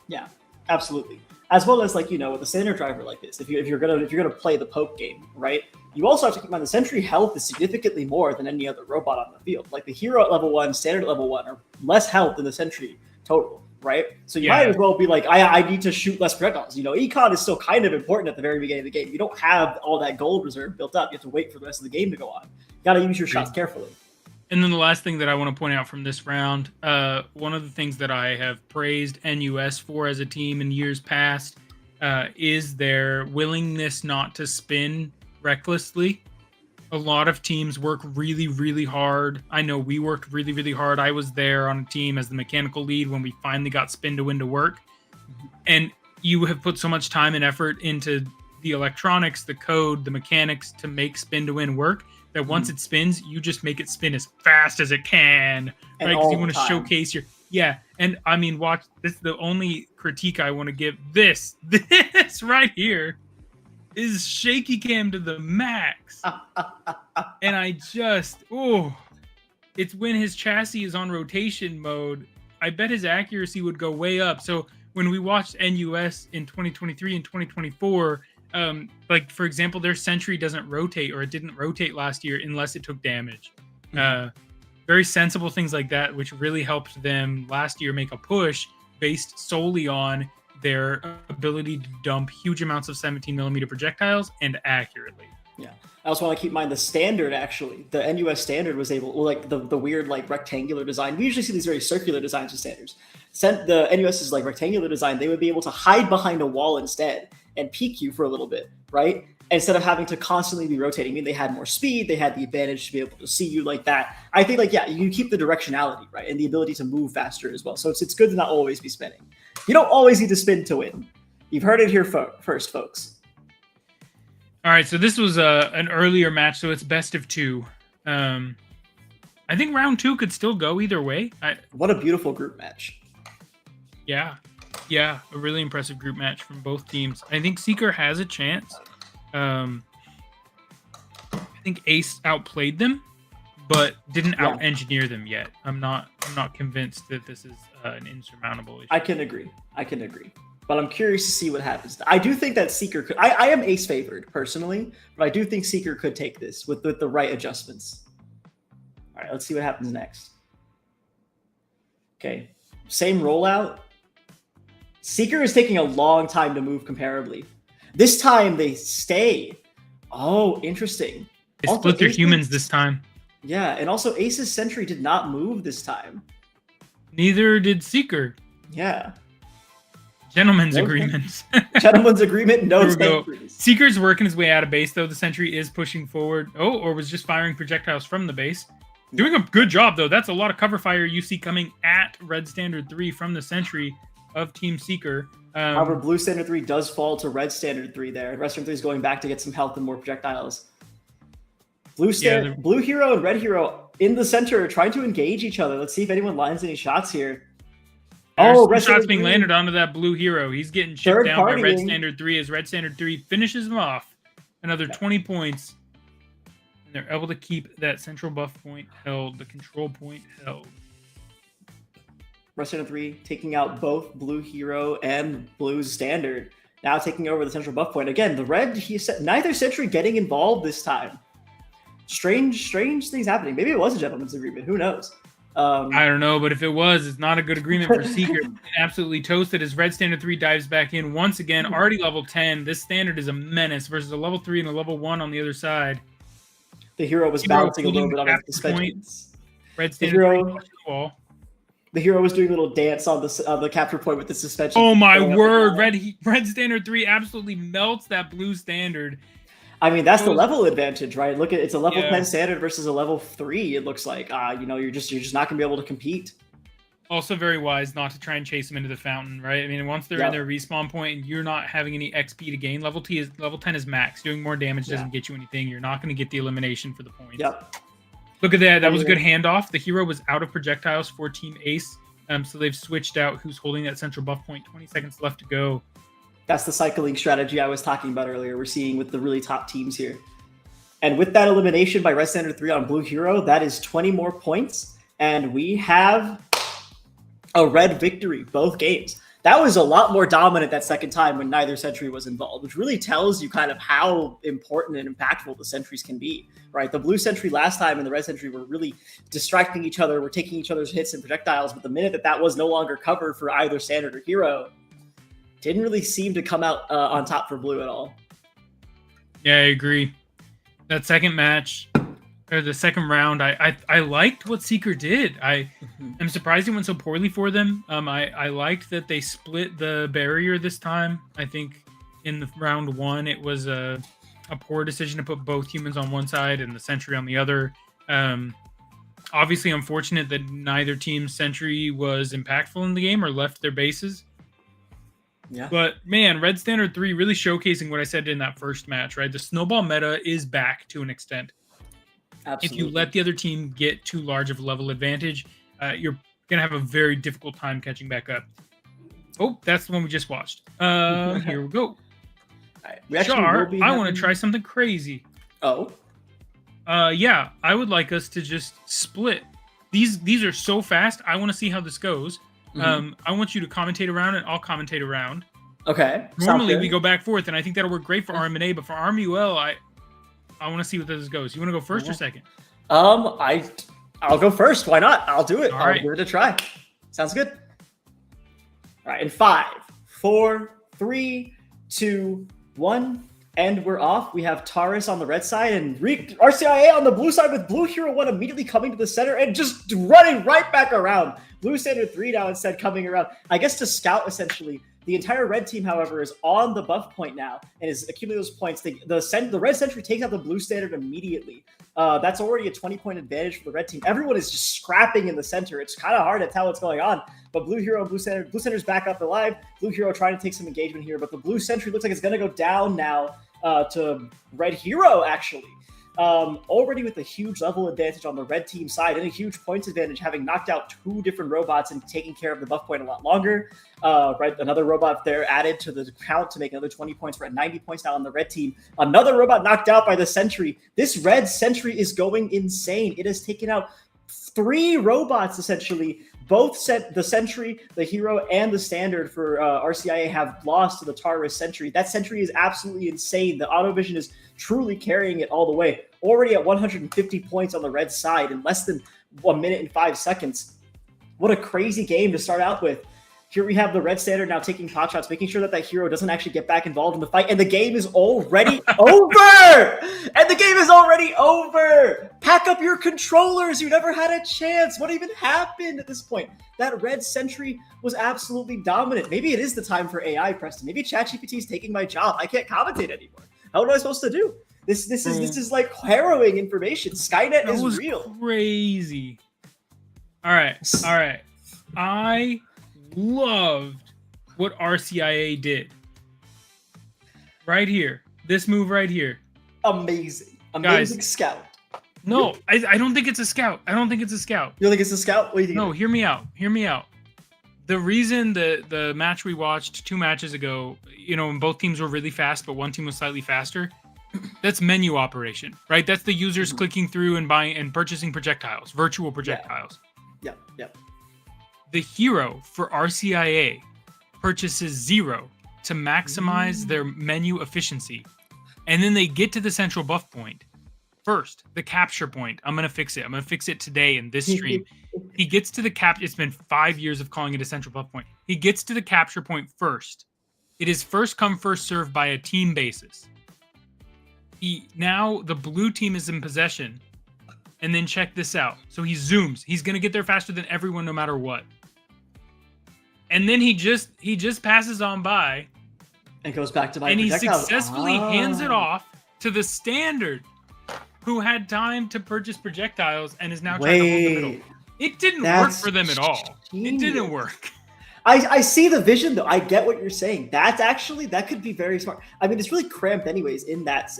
Yeah, absolutely. As well as like, you know, with a standard driver like this, if you're gonna play the poke game, right? You also have to keep in mind the sentry health is significantly more than any other robot on the field. Like the hero at level 1, standard at level 1 are less health than the sentry total, right? So you might as well be like, I need to shoot less projectiles. You know, econ is still kind of important at the very beginning of the game. You don't have all that gold reserve built up. You have to wait for the rest of the game to go on. You got to use your shots carefully. And then the last thing that I want to point out from this round, one of the things that I have praised NUS for as a team in years past is their willingness not to spin recklessly. A lot of teams work really, really hard. I know we worked really, really hard. I was there on a team as the mechanical lead when we finally got spin to win to work. And you have put so much time and effort into the electronics, the code, the mechanics to make spin to win work that once it spins, you just make it spin as fast as it can, right? Because you want to showcase your and I mean, watch this. The only critique I want to give this right here is shaky cam to the max. And I just it's when his chassis is on rotation mode. I bet his accuracy would go way up. So when we watched NUS in 2023 and 2024, like for example, their sentry doesn't rotate, or it didn't rotate last year unless it took damage. Very sensible things like that, which really helped them last year make a push based solely on their ability to dump huge amounts of 17mm projectiles and accurately. Yeah. I also want to keep in mind the standard, actually. The NUS standard was able, like the weird like rectangular design. We usually see these very circular designs with standards. The NUS is like rectangular design. They would be able to hide behind a wall instead and peek you for a little bit, right? Instead of having to constantly be rotating. I mean, they had more speed. They had the advantage to be able to see you like that. I think like, yeah, you keep the directionality, right? And the ability to move faster as well. So it's good to not always be spinning. You don't always need to spin to win. You've heard it here first, folks. All right, so this was an earlier match, so it's best of 2. I think round 2 could still go either way. What a beautiful group match. Yeah, a really impressive group match from both teams. I think Seeker has a chance. I think Ace outplayed them, but didn't out-engineer them yet. I'm not convinced that this is an insurmountable issue. I can agree. But I'm curious to see what happens. I do think that Seeker could. I am Ace favored personally, but I do think Seeker could take this with the right adjustments. All right, let's see what happens next. Okay, same rollout. Seeker is taking a long time to move comparably. This time they stay. Oh, interesting. They split their humans this time. Yeah, and also Ace's sentry did not move this time. Neither did Seeker. Yeah. Gentleman's No agreement. Gentleman's agreement, no There we go. sentries. Seeker's working his way out of base, though. The sentry is pushing forward. Oh, or was just firing projectiles from the base. Doing a good job, though. That's a lot of cover fire you see coming at Red Standard 3 from the sentry of Team Seeker. However, Blue Standard 3 does fall to Red Standard 3 there. Red Standard 3 is going back to get some health and more projectiles. Blue Hero and Red Hero in the center are trying to engage each other. Let's see if anyone lines any shots here. Red shots being landed onto that Blue Hero. He's getting chipped down by Red Standard 3 as Red Standard 3 finishes him off. Another 20 points. And they're able to keep that central buff point held, the control point held. Red Standard 3 taking out both Blue Hero and Blue Standard. Now taking over the central buff point. Again, the red, neither sentry getting involved this time. Strange things happening. Maybe it was a gentleman's agreement. Who knows? I don't know, but if it was, it's not a good agreement for Seeker. Absolutely toasted as Red Standard 3 dives back in once again. Already level 10. This standard is a menace versus a level 3 and a level 1 on the other side. The hero was bouncing a little bit on his suspensions. Red Standard 3 wall. The hero was doing a little dance on the capture point with the suspension. Oh my word! Red Standard 3 absolutely melts that Blue Standard. I mean, that's the level advantage, right? Look at it's a level 10 standard versus a level 3. It looks like you're just not gonna be able to compete. Also, very wise not to try and chase them into the fountain, right? I mean, once they're in their respawn point and you're not having any XP to gain, level 10 is max. Doing more damage doesn't get you anything. You're not going to get the elimination for the points. Yep. Look at that. That was a good handoff. The hero was out of projectiles for Team Ace, so they've switched out who's holding that central buff point. 20 seconds left to go. That's the cycling strategy I was talking about earlier. We're seeing with the really top teams here. And with that elimination by Red Standard 3 on Blue Hero, that is 20 more points. And we have a red victory, both games. That was a lot more dominant that second time when neither sentry was involved, which really tells you kind of how important and impactful the sentries can be, right? The blue sentry last time and the red sentry were really distracting each other, were taking each other's hits and projectiles, but the minute that was no longer cover for either standard or hero, didn't really seem to come out on top for blue at all. Yeah, I agree. That second match, or the second round, I liked what Seeker did. I am surprised it went so poorly for them. I liked that they split the barrier this time. I think in the round one, it was a poor decision to put both humans on one side and the sentry on the other. Obviously, unfortunate that neither team's sentry was impactful in the game or left their bases. Yeah. But man, Red Standard 3 really showcasing what I said in that first match, right? The snowball meta is back to an extent. Absolutely. If you let the other team get too large of a level advantage, you're going to have a very difficult time catching back up. Oh, that's the one we just watched. Here we go. Right. Char, I want to try something crazy. Oh? Yeah, I would like us to just split. These are so fast. I want to see how this goes. I want you to commentate around and I'll commentate around. Okay. Normally we go back and forth, and I think that'll work great for RMNA, but for RMUL, I want to see what this goes. You want to go first or second? I'll go first. Why not? I'll do it. All I'll right. give it a try. Sounds good. All right. In 5, 4, 3, 2, 1, and we're off. We have Taurus on the red side and RCIA on the blue side with Blue Hero 1 immediately coming to the center and just running right back around. Blue Standard 3 now instead coming around, I guess, to scout essentially. The entire red team, however, is on the buff point now and is accumulating those points. The red sentry takes out the blue standard immediately. That's already a 20-point advantage for the red team. Everyone is just scrapping in the center. It's kind of hard to tell what's going on. But Blue Hero and Blue Standard's back up alive. Blue Hero trying to take some engagement here, but the blue sentry looks like it's going to go down now to Red Hero, actually. Already with a huge level advantage on the red team side and a huge points advantage, having knocked out 2 different robots and taking care of the buff point a lot longer. Another robot there added to the count to make another 20 points. We're at 90 points now on the red team. Another robot knocked out by the sentry. This red sentry is going insane. It has taken out 3 robots essentially. Both the sentry, the hero, and the standard for RCIA have lost to the Taurus sentry. That sentry is absolutely insane. The auto vision is truly carrying it all the way. Already at 150 points on the red side in less than 1 minute and 5 seconds. What a crazy game to start out with. Here we have the red standard now taking pot shots, making sure that that hero doesn't actually get back involved in the fight, and the game is already over! And the game is already over! Pack up your controllers! You never had a chance! What even happened at this point? That red sentry was absolutely dominant. Maybe it is the time for AI, Preston. Maybe ChatGPT is taking my job. I can't commentate anymore. How am I supposed to do? This is like harrowing information. Skynet is real. Crazy. All right. I loved what RCIA did. Right here. This move right here. Amazing. Guys, scout. No, I don't think it's a scout. I don't think it's a scout. You don't think it's a scout? What do you think? No, hear me out. Hear me out. The reason the match we watched 2 matches ago, when both teams were really fast, but one team was slightly faster, that's menu operation, right? That's the users clicking through and buying and purchasing projectiles, virtual projectiles. Yep. The hero for RCIA purchases 0 to maximize their menu efficiency. And then they get to the central buff point. First, the capture point. I'm going to fix it. I'm going to fix it today in this stream. He gets to the It's been 5 years of calling it a central buff point. He gets to the capture point first. It is first come, first serve by a team basis. Now the blue team is in possession. And then check this out. So he zooms. He's going to get there faster than everyone no matter what. And then he just passes on by. And goes back to my And he projectiles. successfully hands it off to the standard, who had time to purchase projectiles and is now trying to hold the middle. It didn't work for them at all. It didn't work. I see the vision though. I get what you're saying. That could be very smart. I mean, it's really cramped anyways in that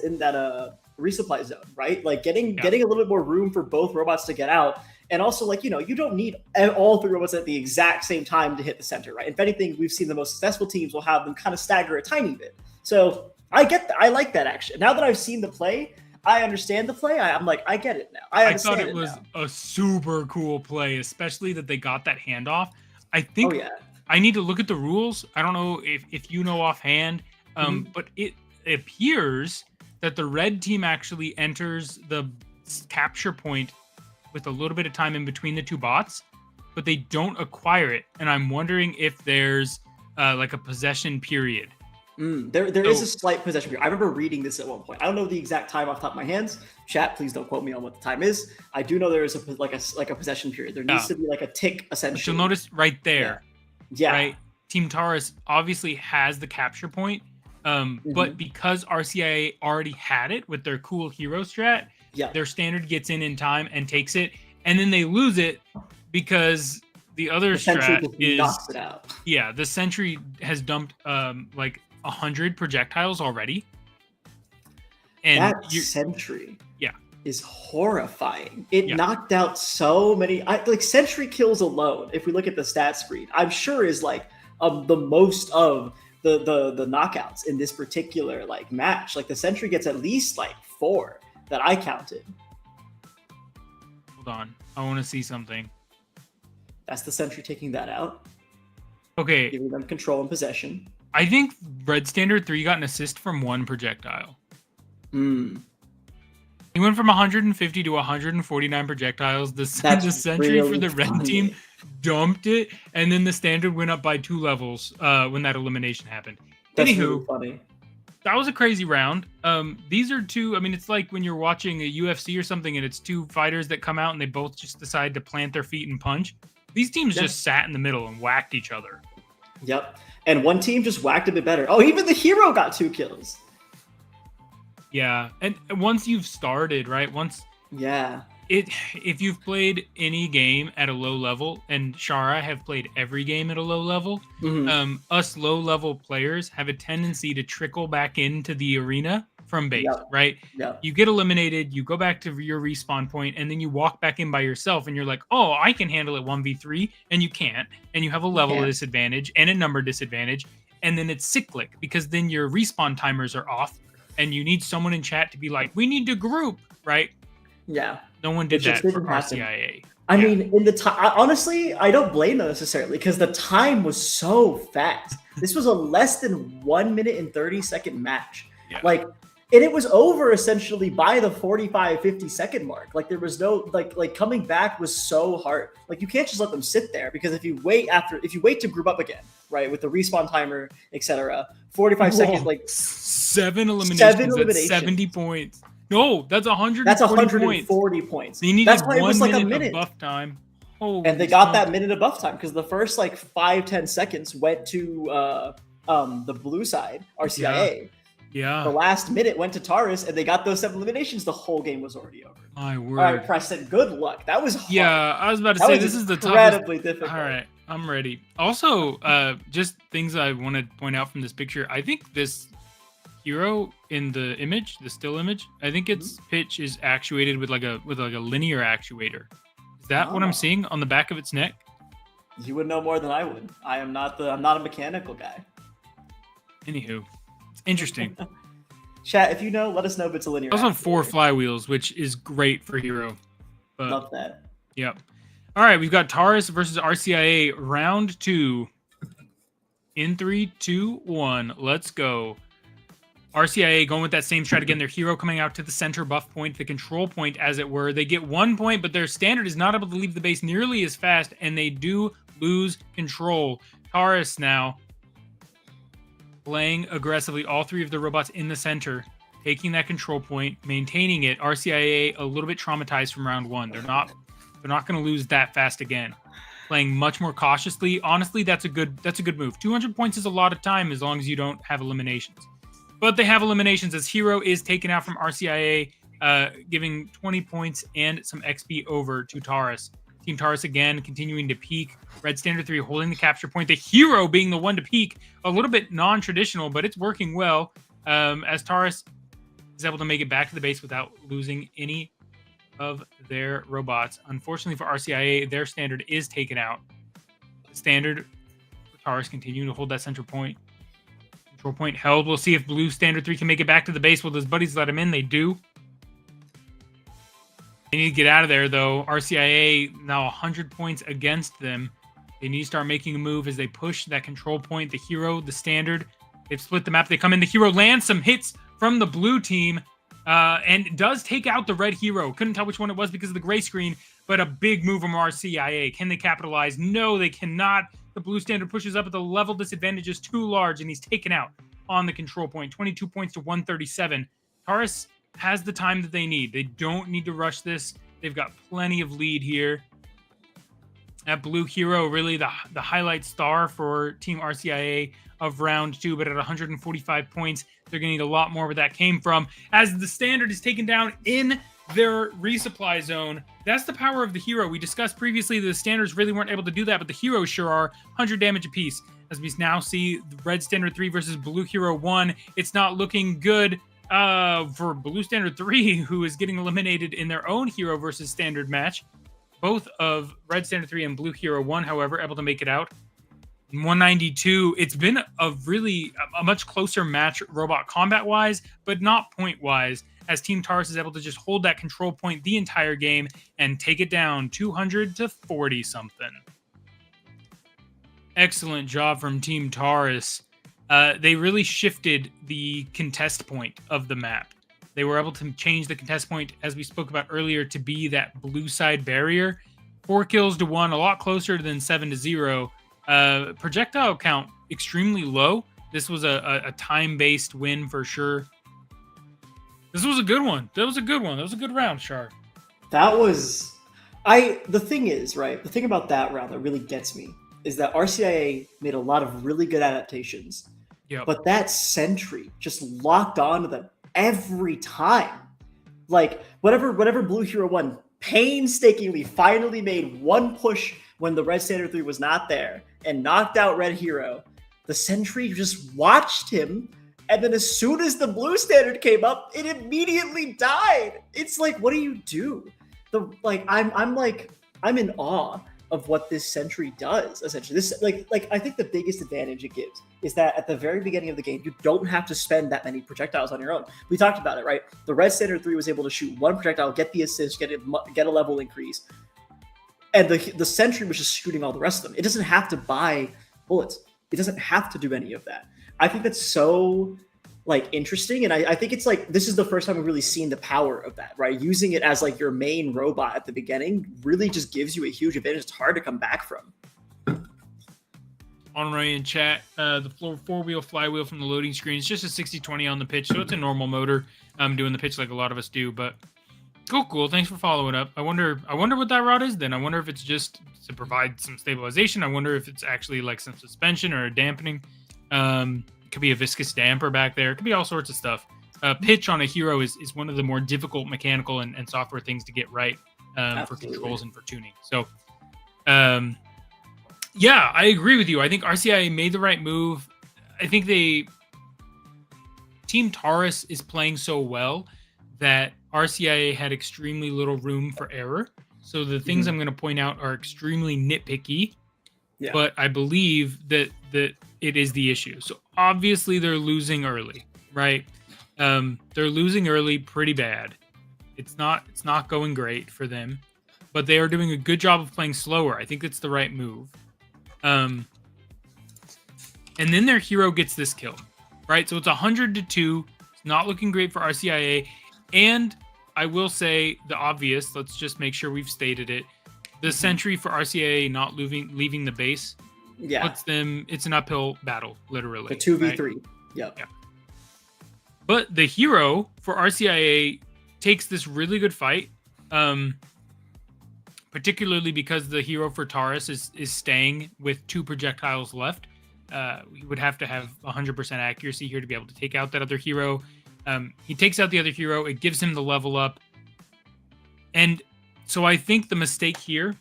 resupply zone, right? Like getting a little bit more room for both robots to get out. And also, like, you don't need all 3 robots at the exact same time to hit the center, right? If anything, we've seen the most successful teams will have them kind of stagger a tiny bit. So I get that. I like that action. Now that I've seen the play, I understand the play. I'm like, I get it now. I thought it was a super cool play, especially that they got that handoff. I think I need to look at the rules. I don't know if you know offhand, but it appears that the red team actually enters the capture point with a little bit of time in between the 2 bots, but they don't acquire it. And I'm wondering if there's like a possession period. There is a slight possession period. I remember reading this at one point. I don't know the exact time off the top of my hands. Chat, please don't quote me on what the time is. I do know there is a possession period. There needs to be like a tick, essentially. But you'll notice right there. Yeah. Right. Team Taurus obviously has the capture point, but because RCIA already had it with their cool hero strat, their standard gets in time and takes it, and then they lose it because the other strat knocks it out. Yeah, the sentry has dumped like 100 projectiles already, and that sentry is horrifying. It knocked out so many. Like sentry kills alone, if we look at the stat screen, I'm sure is like the most of the knockouts in this particular like match. Like the sentry gets at least like 4 that I counted. Hold on, I want to see something. That's the sentry taking that out. Okay, giving them control and possession. I think red standard 3 got an assist from 1 projectile. He went from 150 to 149 projectiles. The sentry for the red team dumped it, and then the standard went up by 2 levels when that elimination happened. That's Anywho, really funny. That was a crazy round. These are 2. I mean, it's like when you're watching a UFC or something, and it's 2 fighters that come out and they both just decide to plant their feet and punch. These teams just sat in the middle and whacked each other. Yep. And one team just whacked a bit better. Oh, even the hero got 2 kills. Yeah, and once you've started, right? If you've played any game at a low level, and Shara have played every game at a low level, us low level players have a tendency to trickle back into the arena from base, right? Yep. You get eliminated, you go back to your respawn point, and then you walk back in by yourself, and you're like, oh, I can handle it 1v3, and you can't, and you have a level disadvantage and a number disadvantage, and then it's cyclic, because then your respawn timers are off, and you need someone in chat to be like, we need to group, right? Yeah. No one did that for RCIA. I mean, in the time, honestly, I don't blame them necessarily because the time was so fast. This was a less than 1 minute and 30 second match. Yeah. Like, And it was over essentially by the 45, 50-second mark. Like there was no like coming back was so hard. Like you can't just let them sit there, because if you wait to group up again, right, with the respawn timer, etc., 45 seconds, like 7 eliminations. That's 70 points. No, that's 140 that's 140 points. They needed That's why it 1 was like a minute minute of buff time. Oh, and they got that minute of buff time because the first like 5-10 seconds went to the blue side, RCIA. Yeah. The last minute went to Taurus, and they got those 7 eliminations. The whole game was already over. My word. All right, Preston, good luck. That was hard. Yeah, I was about to That say was this is the toughest. incredibly difficult. All right, I'm ready. Also, just things I want to point out from this picture. I think this hero in the image, the still image, I think its pitch is actuated with like a linear actuator. Is that what I'm seeing on the back of its neck? You would know more than I would. I'm not a mechanical guy. Anywho, it's interesting. Chat, if you know, let us know if it's a linear. Also, actuator. 4 flywheels, which is great for hero. But, Love that. Yep. All right, we've got Taurus versus RCIA round 2. In 3, 2, 1, let's go. RCIA going with that same strat again. Their hero coming out to the center buff point, the control point, as it were. They get 1 point, but their standard is not able to leave the base nearly as fast, and they do lose control. Taurus now playing aggressively, all 3 of the robots in the center, taking that control point, maintaining it. RCIA a little bit traumatized from round 1. They're not going to lose that fast again. Playing much more cautiously. Honestly, that's a good move. 200 points is a lot of time as long as you don't have eliminations. But they have eliminations as hero is taken out from RCIA, giving 20 points and some XP over to Taurus. Team Taurus again continuing to peak. Red Standard 3 holding the capture point. The hero being the one to peak. A little bit non-traditional, but it's working well as Taurus is able to make it back to the base without losing any of their robots. Unfortunately for RCIA, their standard is taken out. The standard for Taurus continuing to hold that central point. Control point held. We'll see if Blue Standard 3 can make it back to the base. Will his buddies let him in? They do. They need to get out of there, though. RCIA now 100 points against them. They need to start making a move as they push that control point. The hero, the standard, they've split the map. They come in. The hero lands some hits from the blue team and does take out the red hero. Couldn't tell which one it was because of the gray screen, but a big move from RCIA. Can they capitalize? No, they cannot. The blue standard pushes up, but the level disadvantage is too large, and he's taken out on the control point. 22 points to 137. Taurus has the time that they need. They don't need to rush this. They've got plenty of lead here. That blue hero, really the highlight star for Team RCIA of round 2, but at 145 points, they're going to need a lot more where that came from. As the standard is taken down in their resupply zone, that's the power of the hero. We discussed previously the standards really weren't able to do that, but the heroes sure are. 100 damage apiece. As we now see the Red Standard 3 versus Blue Hero 1, it's not looking good for Blue Standard 3, who is getting eliminated in their own hero versus standard match. Both of Red Standard 3 and Blue Hero 1, however, able to make it out. 192. It's been a much closer match robot combat wise, but not point wise, as Team Taurus is able to just hold that control point the entire game and take it down 200 to 40 something. Excellent job from Team Taurus. They really shifted the contest point of the map. They were able to change the contest point, as we spoke about earlier, to be that blue side barrier. 4 kills to 1, a lot closer than 7 to 0. Projectile count extremely low. This was a time-based win for sure. This was a good one. That was a good one. That was a good round, Char. That was... The thing is, right, the thing about that round that really gets me is that RCIA made a lot of really good adaptations. Yep. But that sentry just locked on to them every time. Like, whatever Blue Hero 1 painstakingly finally made one push when the Red Standard 3 was not there and knocked out Red Hero, the sentry just watched him, and then as soon as the Blue Standard came up, it immediately died. It's like, what do you do? I'm in awe of what this sentry does, essentially. This I think the biggest advantage it gives is that at the very beginning of the game, you don't have to spend that many projectiles on your own. We talked about it, right? The Red Standard 3 was able to shoot one projectile, get the assist, get a level increase, and the sentry was just shooting all the rest of them. It doesn't have to buy bullets. It doesn't have to do any of that. I think that's so like interesting. And I think it's like this is the first time we've really seen the power of that, right? Using it as like your main robot at the beginning really just gives you a huge advantage. It's hard to come back from. Honorary in chat, the four-wheel flywheel from the loading screen is just a 60-20 on the pitch, so it's a normal motor. I'm doing the pitch like a lot of us do, but cool. Thanks for following up. I wonder what that rod is then. I wonder if it's just to provide some stabilization. I wonder if it's actually like some suspension or a dampening. It could be a viscous damper back there. It could be all sorts of stuff. Pitch on a Hero is one of the more difficult mechanical and software things to get right for controls and for tuning. So, yeah, I agree with you. I think RCIA made the right move. I think Team Taurus is playing so well that RCIA had extremely little room for error. So the things I'm going to point out are extremely nitpicky, but I believe that it is the issue. So obviously they're losing early, right? They're losing early pretty bad. It's not going great for them, but they are doing a good job of playing slower. I think it's the right move. And then their Hero gets this kill, right? So it's 100-2. It's not looking great for RCIA. And I will say the obvious. Let's just make sure we've stated it. The sentry for RCIA not leaving the base puts them. It's an uphill battle, literally. The 2v3. Right? Yep. Yeah. But the Hero for RCIA takes this really good fight. Particularly because the Hero for Taurus is staying with 2 projectiles left. We would have to have 100% accuracy here to be able to take out that other Hero. He takes out the other Hero. It gives him the level up. And so I think the mistake here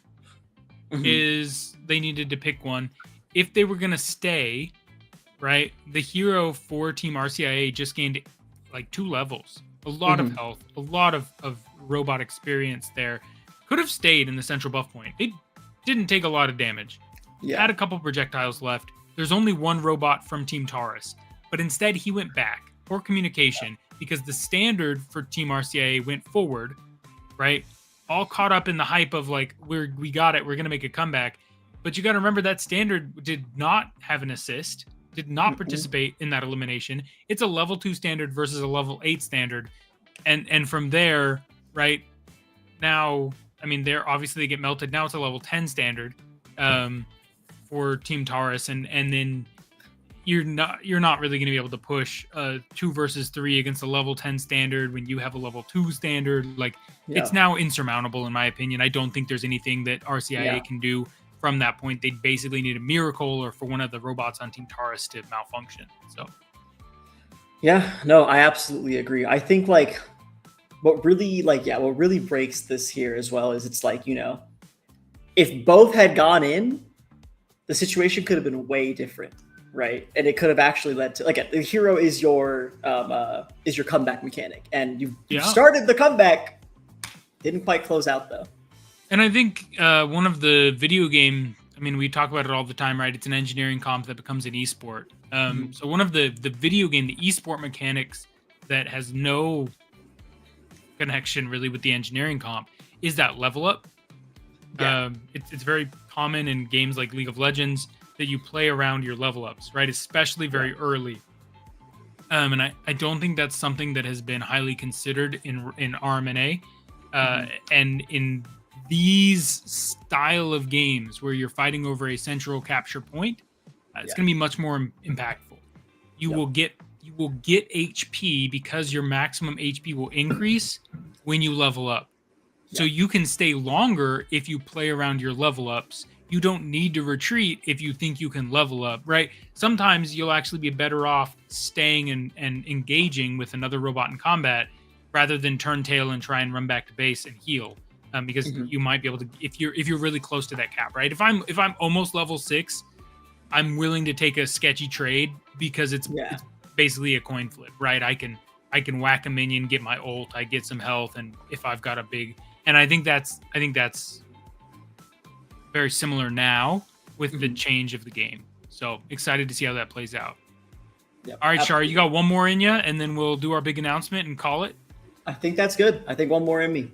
is they needed to pick one. If they were going to stay, right, the Hero for Team RCIA just gained like 2 levels. A lot of health, a lot of robot experience there. Could have stayed in the central buff point. It didn't take a lot of damage. Had a couple projectiles left. There's only 1 robot from Team Taurus. But instead, he went back. Poor communication. Because the standard for Team RCIA went forward, right? All caught up in the hype of like, we got it. We're going to make a comeback. But you got to remember that standard did not have an assist. Did not participate in that elimination. It's a level 2 standard versus a level 8 standard. And from there, right, now... I mean, they get melted. Now it's a level 10 standard for Team Taurus, and then you're not really going to be able to push 2 versus 3 against a level 10 standard when you have a level 2 standard. Like it's now insurmountable in my opinion. I don't think there's anything that RCIA can do from that point. They basically need a miracle or for one of the robots on Team Taurus to malfunction. So yeah, no, I absolutely agree. I think like what really breaks this here as well is it's like, you know, if both had gone in, the situation could have been way different, right? And it could have actually led to like the Hero is your comeback mechanic, and you started the comeback, didn't quite close out though. And I think one of the video game, I mean, we talk about it all the time, right? It's an engineering comp that becomes an esport. So one of the video game, the esport mechanics that has no connection really with the engineering comp is that level up. It's very common in games like League of Legends that you play around your level ups, right? Especially very early. And I don't think that's something that has been highly considered in RMNA. And in these style of games where you're fighting over a central capture point, it's going to be much more impactful. You will get HP because your maximum HP will increase when you level up. So you can stay longer if you play around your level ups. You don't need to retreat if you think you can level up, right? Sometimes you'll actually be better off staying and engaging with another robot in combat rather than turn tail and try and run back to base and heal. Because you might be able to, if you're really close to that cap, right? If I'm almost level 6, I'm willing to take a sketchy trade because it's basically a coin flip, right? I can whack a minion, get my ult, I get some health, and if I've got a big, and I think that's very similar now with the change of the game. So excited to see how that plays out. All right, Shar, you got one more in you, and then we'll do our big announcement and call it. I think that's good. I think one more in me.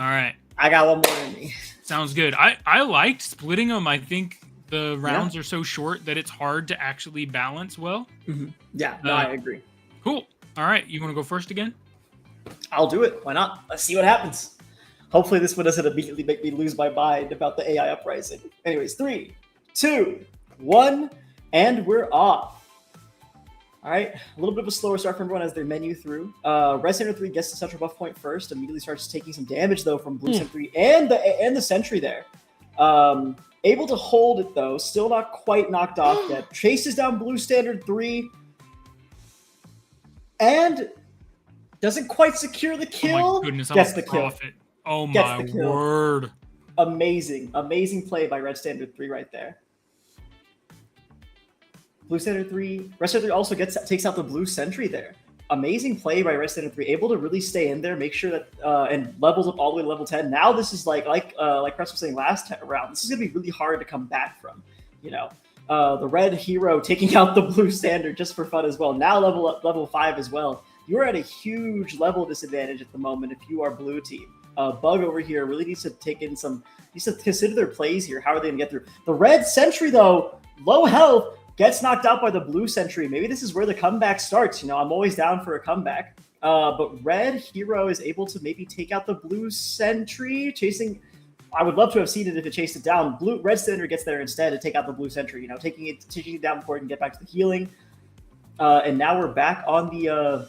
All right, I got one more in me. Sounds good. I liked splitting them. I think the rounds are so short that it's hard to actually balance well. Yeah, no, I agree. Cool. All right. You want to go first again? I'll do it. Why not? Let's see what happens. Hopefully this one doesn't immediately make me lose my mind about the AI uprising. Anyways, 3, 2, 1, and we're off. All right, a little bit of a slower start for everyone as they menu through. Red Center 3 gets the central buff point first, immediately starts taking some damage though from Blue Center 3 and the Sentry there. Able to hold it though, still not quite knocked off yet. Chases down Blue Standard 3 and doesn't quite secure the kill. Oh my goodness, gets the kill. Oh Gets my the kill. word. Amazing play by Red Standard 3 right there. Blue Standard 3, Red Standard 3 also takes out the Blue Sentry there. Amazing play by Red Standard 3, able to really stay in there, make sure that and levels up all the way to level 10. Now this is like Press was saying last round, this is gonna be really hard to come back from. You know, the Red Hero taking out the Blue Standard just for fun as well. Now level 5 as well. You're at a huge level disadvantage at the moment if you are Blue Team. Bug over here really needs to consider their plays here. How are they gonna get through? The Red Sentry though, low health. Gets knocked out by the Blue Sentry. Maybe this is where the comeback starts. You know, I'm always down for a comeback. But Red Hero is able to maybe take out the Blue Sentry. Chasing, I would love to have seen it if it chased it down. Red Standard gets there instead to take out the Blue Sentry. You know, taking it down before it can get back to the healing. And now we're back on the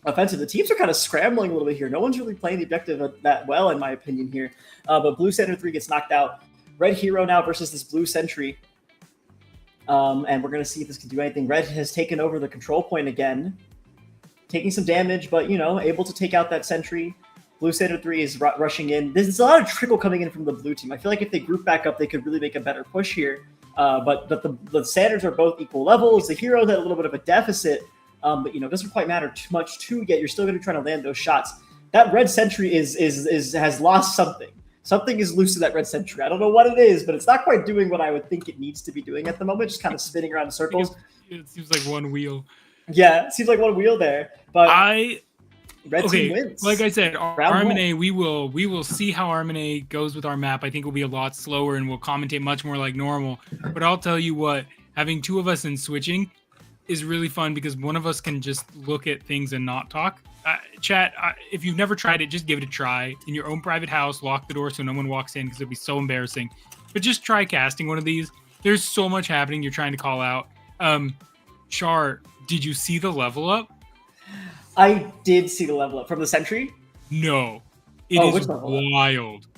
offensive. The teams are kind of scrambling a little bit here. No one's really playing the objective that well, in my opinion here. But Blue Standard 3 gets knocked out. Red Hero now versus this Blue Sentry. And we're going to see if this can do anything. Red has taken over the control point again, taking some damage, but, you know, able to take out that Sentry. Blue Standard 3 is rushing in. There's a lot of trickle coming in from the blue team. I feel like if they group back up, they could really make a better push here. But the Standards are both equal levels. The Heroes had a little bit of a deficit, but, you know, it doesn't quite matter too much too yet. You're still going to be trying to land those shots. That Red Sentry has lost something. Something is loose to that Red Sentry. I don't know what it is, but it's not quite doing what I would think it needs to be doing at the moment, just kind of spinning around in circles. It seems like one wheel. Yeah, it seems like one wheel there. But Red team wins. Like I said, RMNA, we will see how RMNA goes with our map. I think we'll be a lot slower and we'll commentate much more like normal. But I'll tell you what, having two of us in switching is really fun because one of us can just look at things and not talk. Chat, if you've never tried it, just give it a try in your own private house. Lock the door so no one walks in because it'll be so embarrassing. But just try casting one of these. There's so much happening you're trying to call out. Char, did you see the level up? I did see the level up from the Sentry. No, it is wild.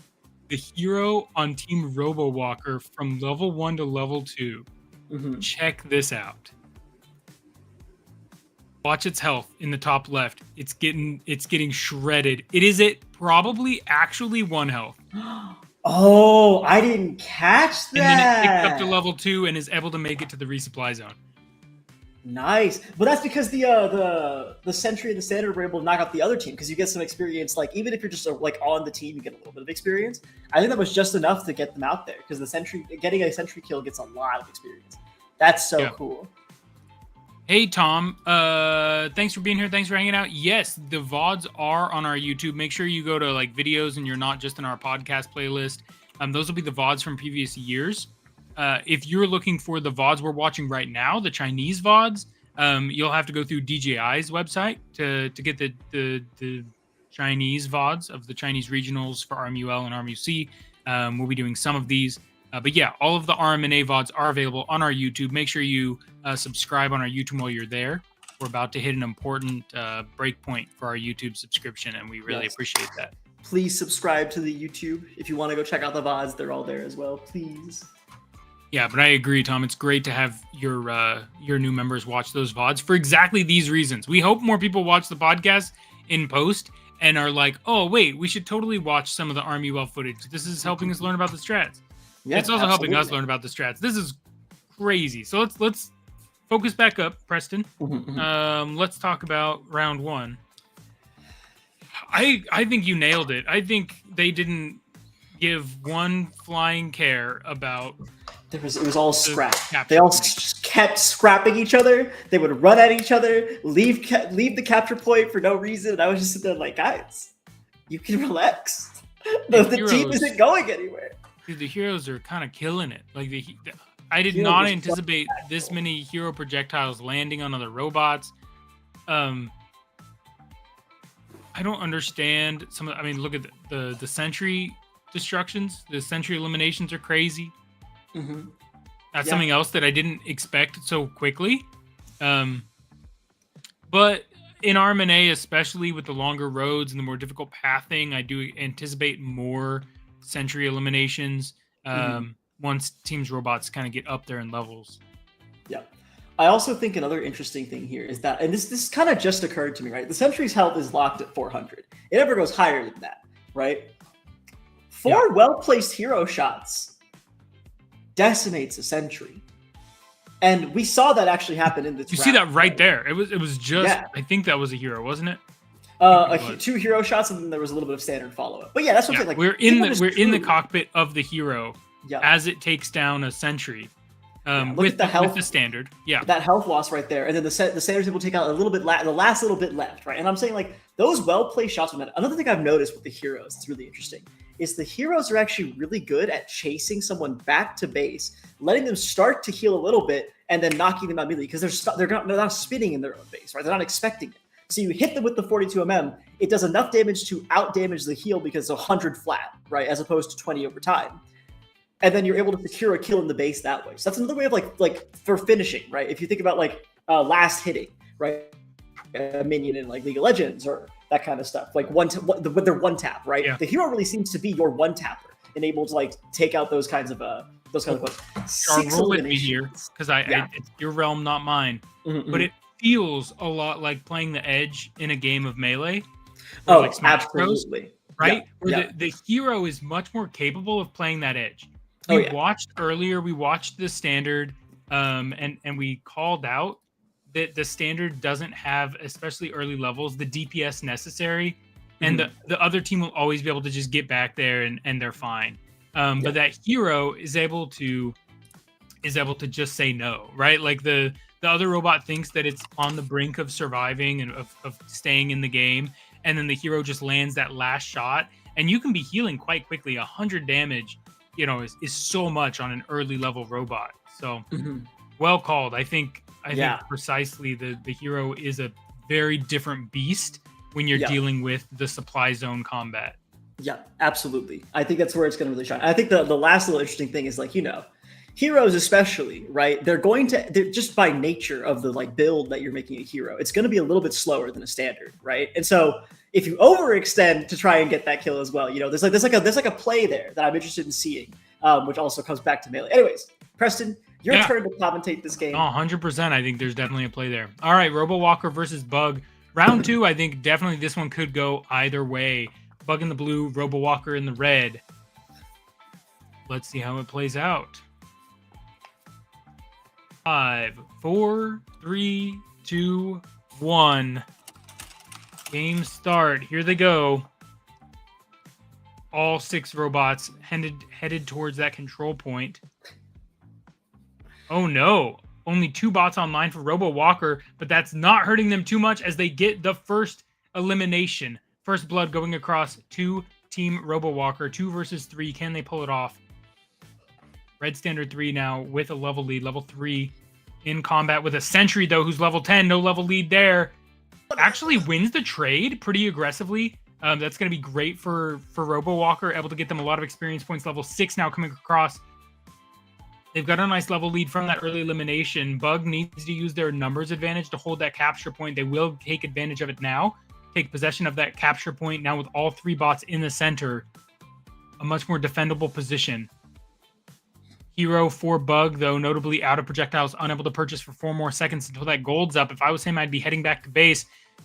The hero on Team RoboWalker from level 1 to level 2. Mm-hmm. Check this out. Watch its health in the top left. It's getting shredded. It is at probably actually 1 health. Oh, I didn't catch that. And then it picked up to level 2 and is able to make it to the resupply zone. Nice, but that's because the Sentry and the Standard were able to knock out the other team because you get some experience. Like even if you're just like on the team, you get a little bit of experience. I think that was just enough to get them out there because the Sentry getting a Sentry kill gets a lot of experience. That's so cool. Hey, Tom. Thanks for being here. Thanks for hanging out. Yes, the VODs are on our YouTube. Make sure you go to like videos and you're not just in our podcast playlist. Those will be the VODs from previous years. If you're looking for the VODs we're watching right now, the Chinese VODs, you'll have to go through DJI's website to get the Chinese VODs of the Chinese regionals for RMUL and RMUC. We'll be doing some of these. But yeah, all of the RMNA VODs are available on our YouTube. Make sure you subscribe on our YouTube while you're there. We're about to hit an important break point for our YouTube subscription, and we really appreciate that. Please subscribe to the YouTube. If you want to go check out the VODs, they're all there as well. Please. Yeah, but I agree, Tom. It's great to have your new members watch those VODs for exactly these reasons. We hope more people watch the podcast in post and are like, oh, wait, we should totally watch some of the RMUL footage. This is helping us learn about the strats. Yeah, it's also helping us learn about the strats. This is crazy. So let's focus back up, Preston. Let's talk about round 1. I think you nailed it. I think they didn't give one flying care about. It was all scrap. They all just kept scrapping each other. They would run at each other, leave the capture point for no reason. And I was just sitting there like, guys, you can relax. The team isn't going anywhere. Dude, the heroes are kind of killing it. Like I did not anticipate this many hero projectiles landing on other robots. Um, I don't understand some of. I mean, look at the sentry destructions. The sentry eliminations are crazy. Mm-hmm. That's something else that I didn't expect so quickly. But in RMNA, especially with the longer roads and the more difficult pathing, I do anticipate more sentry eliminations once teams robots kind of get up there in levels. Yeah. I also think another interesting thing here is that, and this kind of just occurred to me, right? The sentry's health is locked at 400. It never goes higher than that, right? 4 well-placed hero shots decimates a sentry. And we saw that actually happen in this. You see that right there. It was just, I think that was a hero, wasn't it? 2 hero shots, and then there was a little bit of standard follow-up. But yeah, that's what I'm saying. Like, we're in the cockpit of the hero as it takes down a sentry. With the standard, that health loss right there, and then the standards able to take out a little bit, the last little bit left, right? And I'm saying like those well-placed shots. Another thing I've noticed with the heroes, it's really interesting, is the heroes are actually really good at chasing someone back to base, letting them start to heal a little bit, and then knocking them out immediately because they're not spinning in their own base, right? They're not expecting it. So you hit them with the 42 mm, it does enough damage to out damage the heal because it's 100 flat, right, as opposed to 20 over time. And then you're able to secure a kill in the base that way. So that's another way of like for finishing, right? If you think about like last hitting, right, a minion in like League of Legends or that kind of stuff, like with their one tap, right? Yeah. The hero really seems to be your one tapper and able to like take out those kinds of points. Roll with me here because it's your realm, not mine. Mm-hmm. But it feels a lot like playing the edge in a game of Melee. Oh, like Smash absolutely. Bros, right? Where the hero is much more capable of playing that edge. We watched the standard, and we called out that the standard doesn't have, especially early levels, the DPS necessary, and the other team will always be able to just get back there and they're fine. But that hero is able to just say no, right? Like the other robot thinks that it's on the brink of surviving and of staying in the game, and then the hero just lands that last shot, and you can be healing quite quickly. 100 damage. Is so much on an early level robot. So well called. I think precisely the hero is a very different beast when you're dealing with the supply zone combat. Yeah, absolutely. I think that's where it's going to really shine. I think the last little interesting thing is like, heroes especially, right? They're just by nature of the like build that you're making a hero, it's going to be a little bit slower than a standard, right? And so if you overextend to try and get that kill as well, there's like a play there that I'm interested in seeing, which also comes back to Melee. Anyways, Preston, your turn to commentate this game. 100%. I think there's definitely a play there. All right, Robo Walker versus Bug. Round 2, I think definitely this one could go either way. Bug in the blue, Robo Walker in the red. Let's see how it plays out. 5, 4, 3, 2, 1. Game start. Here they go. All 6 robots headed towards that control point. Oh no. Only 2 bots online for Robo Walker, but that's not hurting them too much as they get the first elimination. First blood going across to Team Robo Walker. 2 versus 3. Can they pull it off? Red Standard 3 now with a level lead. Level 3 in combat with a Sentry, though, who's level 10. No level lead there. Actually wins the trade pretty aggressively. That's going to be great for Robo Walker, able to get them a lot of experience points. Level 6 now coming across. They've got a nice level lead from that early elimination. Bug needs to use their numbers advantage to hold that capture point. They will take advantage of it now. Take possession of that capture point now with all 3 bots in the center. A much more defendable position. Hero for Bug, though, notably out of projectiles, unable to purchase for 4 more seconds until that gold's up. If I was him, I'd be heading back to base.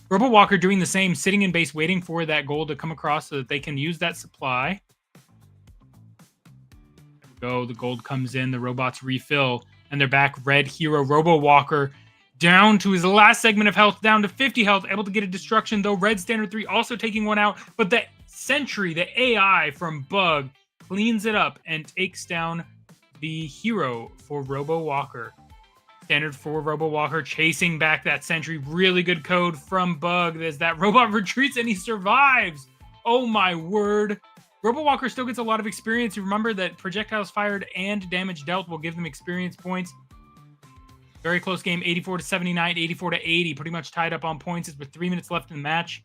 Robo Walker doing the same, sitting in base, waiting for that gold to come across so that they can use that supply. There we go. The gold comes in. The robots refill, and they're back. Red Hero Robo Walker down to his last segment of health, down to 50 health, able to get a destruction, though. Red Standard 3 also taking one out, but the Sentry, the AI from Bug, cleans it up and takes down the hero for Robo Walker. Standard for Robo Walker chasing back that Sentry. Really good code from Bug as that robot retreats and he survives. Oh my word. Robo Walker still gets a lot of experience. You remember that projectiles fired and damage dealt will give them experience points. Very close game, 84-79, 84-80, pretty much tied up on points. It's with 3 minutes left in the match.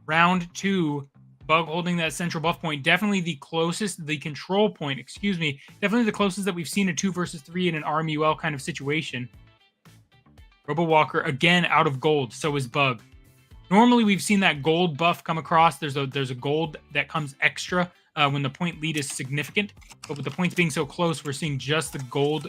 Round 2, Bug holding that central buff point. Definitely the closest, the control point, excuse me. Definitely the closest that we've seen a 2 versus 3 in an RMUL kind of situation. RoboWalker, again, out of gold. So is Bug. Normally, we've seen that gold buff come across. There's a gold that comes extra when the point lead is significant. But with the points being so close, we're seeing just the gold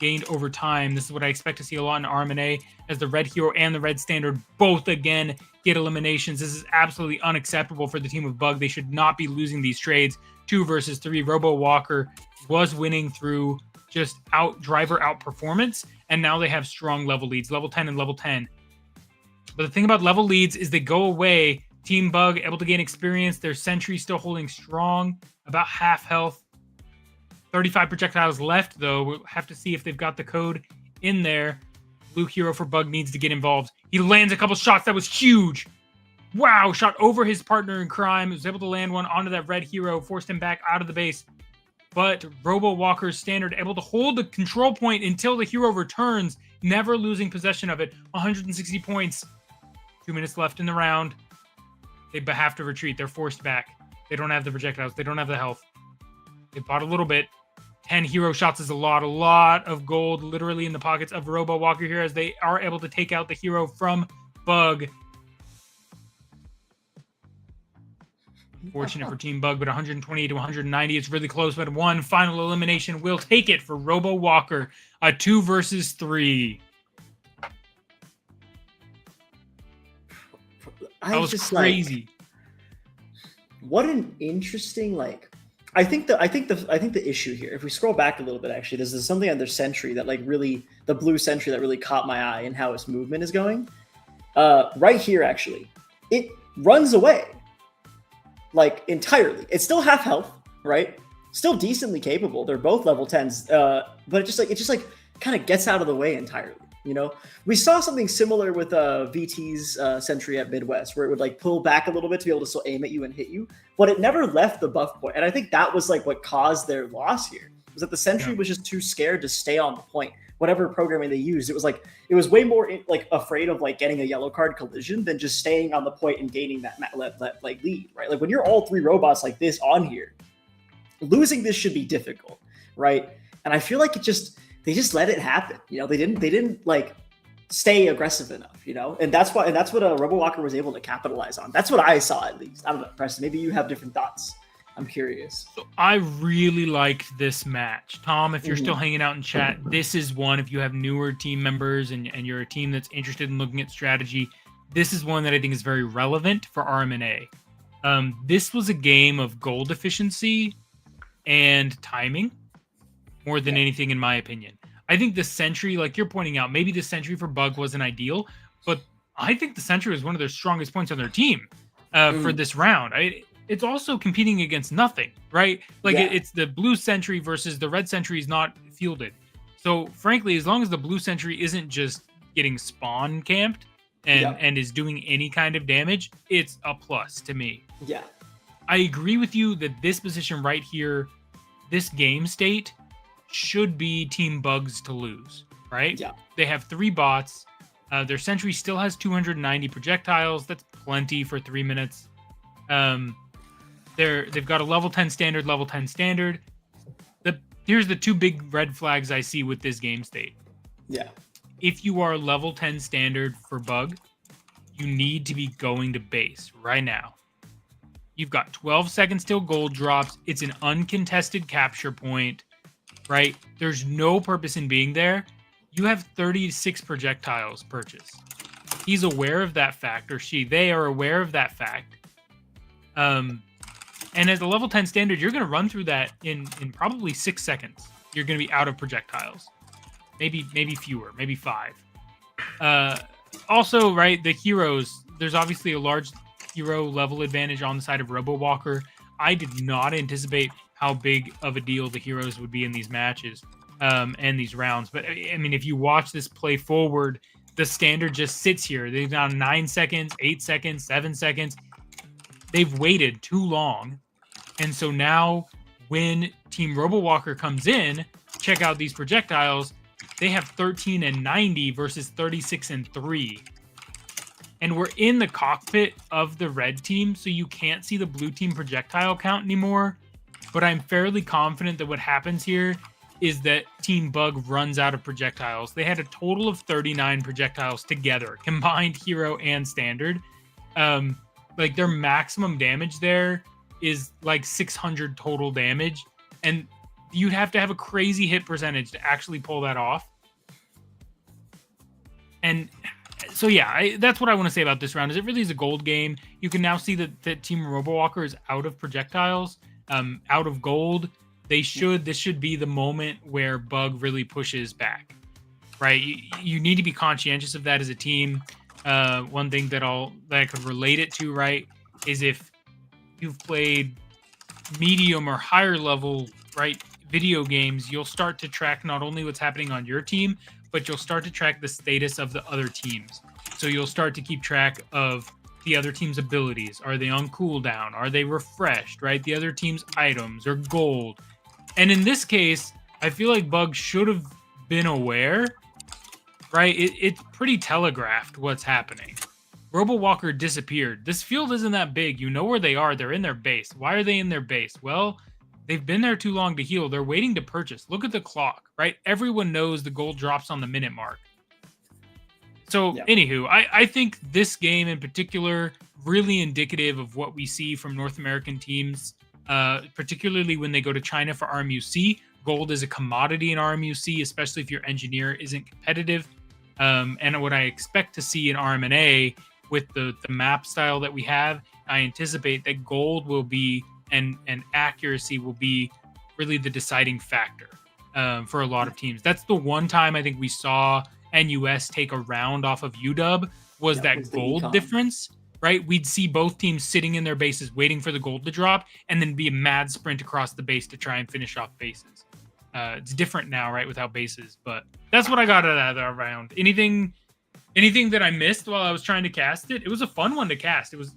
gained over time. This is what I expect to see a lot in RMNA, as the red hero and the red standard both again get eliminations. This is absolutely unacceptable for the team of Bug. They should not be losing these trades. 2 versus 3. RoboWalker was winning through just driver outperformance, and now they have strong level leads, level 10 and level 10. But the thing about level leads is they go away. Team Bug able to gain experience. Their sentry still holding strong, about half health. 35 projectiles left, though. We'll have to see if they've got the code in there. Blue hero for Bug needs to get involved. He lands a couple shots. That was huge. Wow, shot over his partner in crime. He was able to land one onto that red hero, forced him back out of the base. But RoboWalker's standard able to hold the control point until the hero returns, never losing possession of it. 160 points. 2 minutes left in the round. They have to retreat. They're forced back. They don't have the projectiles. They don't have the health. They bought a little bit. 10 hero shots is a lot of gold literally in the pockets of RoboWalker here, as they are able to take out the hero from Bug. Fortunate for Team Bug, but 120 to 190. It's really close, but one final elimination will take it for RoboWalker. A 2 versus 3. That was just crazy. What an interesting, I think the issue here, if we scroll back a little bit, actually, there's something on their sentry that really, the blue sentry that really caught my eye and how its movement is going. Right here, actually, it runs away. Entirely. It's still half health, right? Still decently capable. They're both level 10s, but it just kind of gets out of the way entirely. We saw something similar with VT's sentry at Midwest, where it would pull back a little bit to be able to still aim at you and hit you, but it never left the buff point. And I think that was what caused their loss here, was that the sentry was just too scared to stay on the point. Whatever programming they used, it was way more afraid of getting a yellow card collision than just staying on the point and gaining that lead, right? When you're all 3 robots like this on here, losing this should be difficult, right? And I feel like they just let it happen. They didn't stay aggressive enough, and that's what RoboWalker was able to capitalize on. That's what I saw, at least. I don't know, Preston, maybe you have different thoughts. I'm curious. So I really liked this match. Tom, if you're still hanging out in chat, this is one, if you have newer team members and you're a team that's interested in looking at strategy, this is one that I think is very relevant for RMNA. This was a game of gold efficiency and timing more than anything, in my opinion. I think the sentry, like you're pointing out, maybe the sentry for Bug wasn't ideal, but I think the sentry was one of their strongest points on their team for this round. It's also competing against nothing, right? It's the blue sentry versus the red sentry is not fielded. So frankly, as long as the blue sentry isn't just getting spawn camped and is doing any kind of damage, it's a plus to me. Yeah. I agree with you that this position right here, this game state, should be Team Bug's to lose, right? Yeah. They have 3 bots. Their sentry still has 290 projectiles. That's plenty for 3 minutes. They've got a level 10 standard, level 10 standard. Here's the 2 big red flags I see with this game state. Yeah. If you are level 10 standard for Bug, you need to be going to base right now. You've got 12 seconds till gold drops. It's an uncontested capture point, right? There's no purpose in being there. You have 36 projectiles purchased. He's aware of that fact, or they are aware of that fact. And at the level 10 standard, you're going to run through that in probably 6 seconds. You're going to be out of projectiles. Maybe fewer, maybe 5. Also, right, the heroes, there's obviously a large hero level advantage on the side of RoboWalker. I did not anticipate how big of a deal the heroes would be in these matches and these rounds. But, I mean, if you watch this play forward, the standard just sits here. They've done 9 seconds, 8 seconds, 7 seconds. They've waited too long. And so now when Team RoboWalker comes in, check out these projectiles. they have 13 and 90 versus 36 and 3. And we're in the cockpit of the red team, so you can't see the blue team projectile count anymore. But I'm fairly confident that what happens here is that Team Bug runs out of projectiles. They had a total of 39 projectiles together, combined hero and standard. Like their maximum damage there is like 600 total damage. And you'd have to have a crazy hit percentage to actually pull that off. And so, yeah, that's what I want to say about this round. Is it really is a gold game? You can now see that Team RoboWalker is out of projectiles, out of gold. This should be the moment where Bug really pushes back, right? You need to be conscientious of that as a team. One thing that I could relate it to, right, is if you've played medium or higher level, right, video games, you'll start to track not only what's happening on your team, but you'll start to track the status of the other teams. So you'll start to keep track of the other team's abilities. Are they on cooldown? Are they refreshed, right? The other team's items or gold. And in this case, I feel like Bug should have been aware, right? It's pretty telegraphed what's happening. RoboWalker disappeared. This field isn't that big. You know where they are. They're in their base. Why are they in their base? Well, they've been there too long to heal. They're waiting to purchase. Look at the clock, right? Everyone knows the gold drops on the minute mark. So, yeah. Anywho, I think this game in particular, really indicative of what we see from North American teams, particularly when they go to China for RMUC. Gold is a commodity in RMUC, especially if your engineer isn't competitive. And what I expect to see in RMNA with the map style that we have, I anticipate that gold will be and accuracy will be really the deciding factor for a lot of teams. That's the one time I think we saw NUS take a round off of UW was that gold difference, right? We'd see both teams sitting in their bases waiting for the gold to drop and then be a mad sprint across the base to try and finish off bases. It's different now, right, without bases, but that's what I got out of that round. Anything that I missed while I was trying to cast it? It was a fun one to cast. It was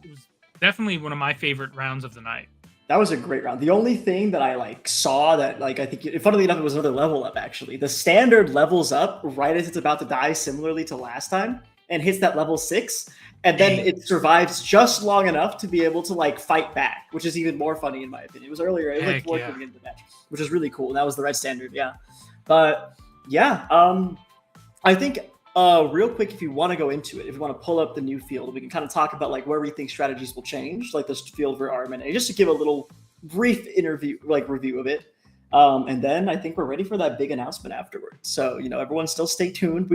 definitely one of my favorite rounds of the night. That was a great round. The only thing that I saw that I think, funnily enough, it was another level up actually. The standard levels up right as it's about to die, similarly to last time, and hits that level 6, and then it survives just long enough to be able to fight back, which is even more funny in my opinion. It was earlier, it was towards the beginning of the match, which is really cool. And that was the red standard, yeah. But yeah, I think real quick, if you want to go into it, if you want to pull up the new field, we can kind of talk about where we think strategies will change, like this field for RMNA, just to give a little brief review of it. And then I think we're ready for that big announcement afterwards. So, everyone still stay tuned.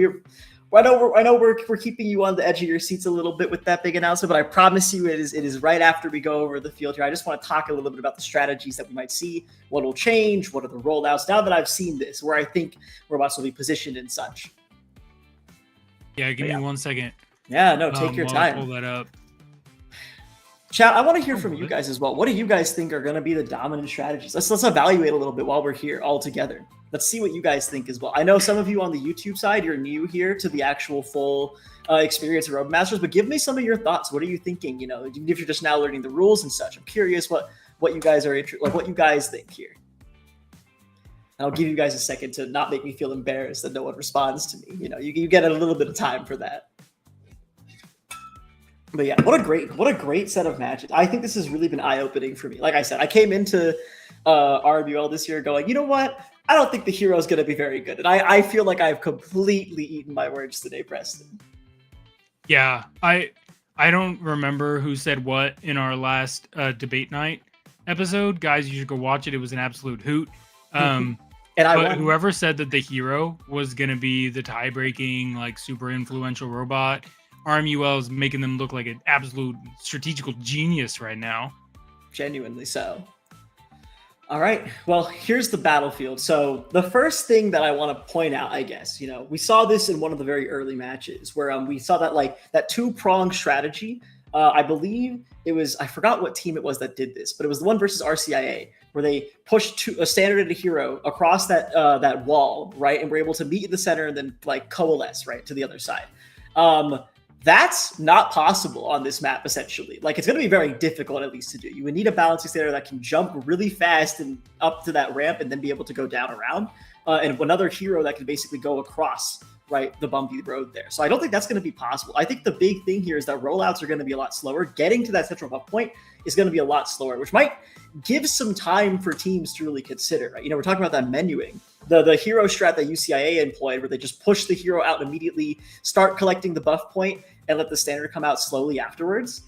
I know we're keeping you on the edge of your seats a little bit with that big announcement, but I promise you it is right after we go over the field here. I just want to talk a little bit about the strategies that we might see, what will change, what are the rollouts, now that I've seen this, where I think we're about to be positioned and such. Yeah, give me 1 second. Yeah, no, take your time. Pull that up. Chat, I want to hear from you guys as well. What do you guys think are going to be the dominant strategies? Let's evaluate a little bit while we're here all together. Let's see what you guys think as well. I know some of you on the YouTube side, you're new here to the actual full experience of Roadmasters, but give me some of your thoughts. What are you thinking? Even if you're just now learning the rules and such, I'm curious what you guys are what you guys think here. I'll give you guys a second to not make me feel embarrassed that no one responds to me. You get a little bit of time for that. But yeah, what a great set of matches. I think this has really been eye-opening for me. Like I said, I came into RBL this year going, you know what? I don't think the hero is going to be very good. And I feel like I've completely eaten my words today, Preston. Yeah, I don't remember who said what in our last debate night episode. Guys, you should go watch it. It was an absolute hoot. And whoever said that the hero was going to be the tie-breaking, super influential robot, RMUL is making them look like an absolute strategical genius right now. Genuinely so. All right. Well, here's the battlefield. So the first thing that I want to point out, I guess, we saw this in one of the very early matches where we saw that that two-pronged strategy. I believe it was, I forgot what team it was that did this, but it was the one versus RCIA where they pushed a standard and a hero across that wall, right? And we're able to meet in the center and then coalesce, right, to the other side. That's not possible on this map, essentially. It's going to be very difficult, at least, to do. You would need a balancing standard that can jump really fast and up to that ramp and then be able to go down around. and another hero that can basically go across, right, the bumpy road there. So I don't think that's going to be possible. I think the big thing here is that rollouts are going to be a lot slower. Getting to that central buff point is going to be a lot slower, which might give some time for teams to really consider, right? We're talking about that menuing. The hero strat that UCIA employed, where they just push the hero out immediately, start collecting the buff point, and let the standard come out slowly afterwards.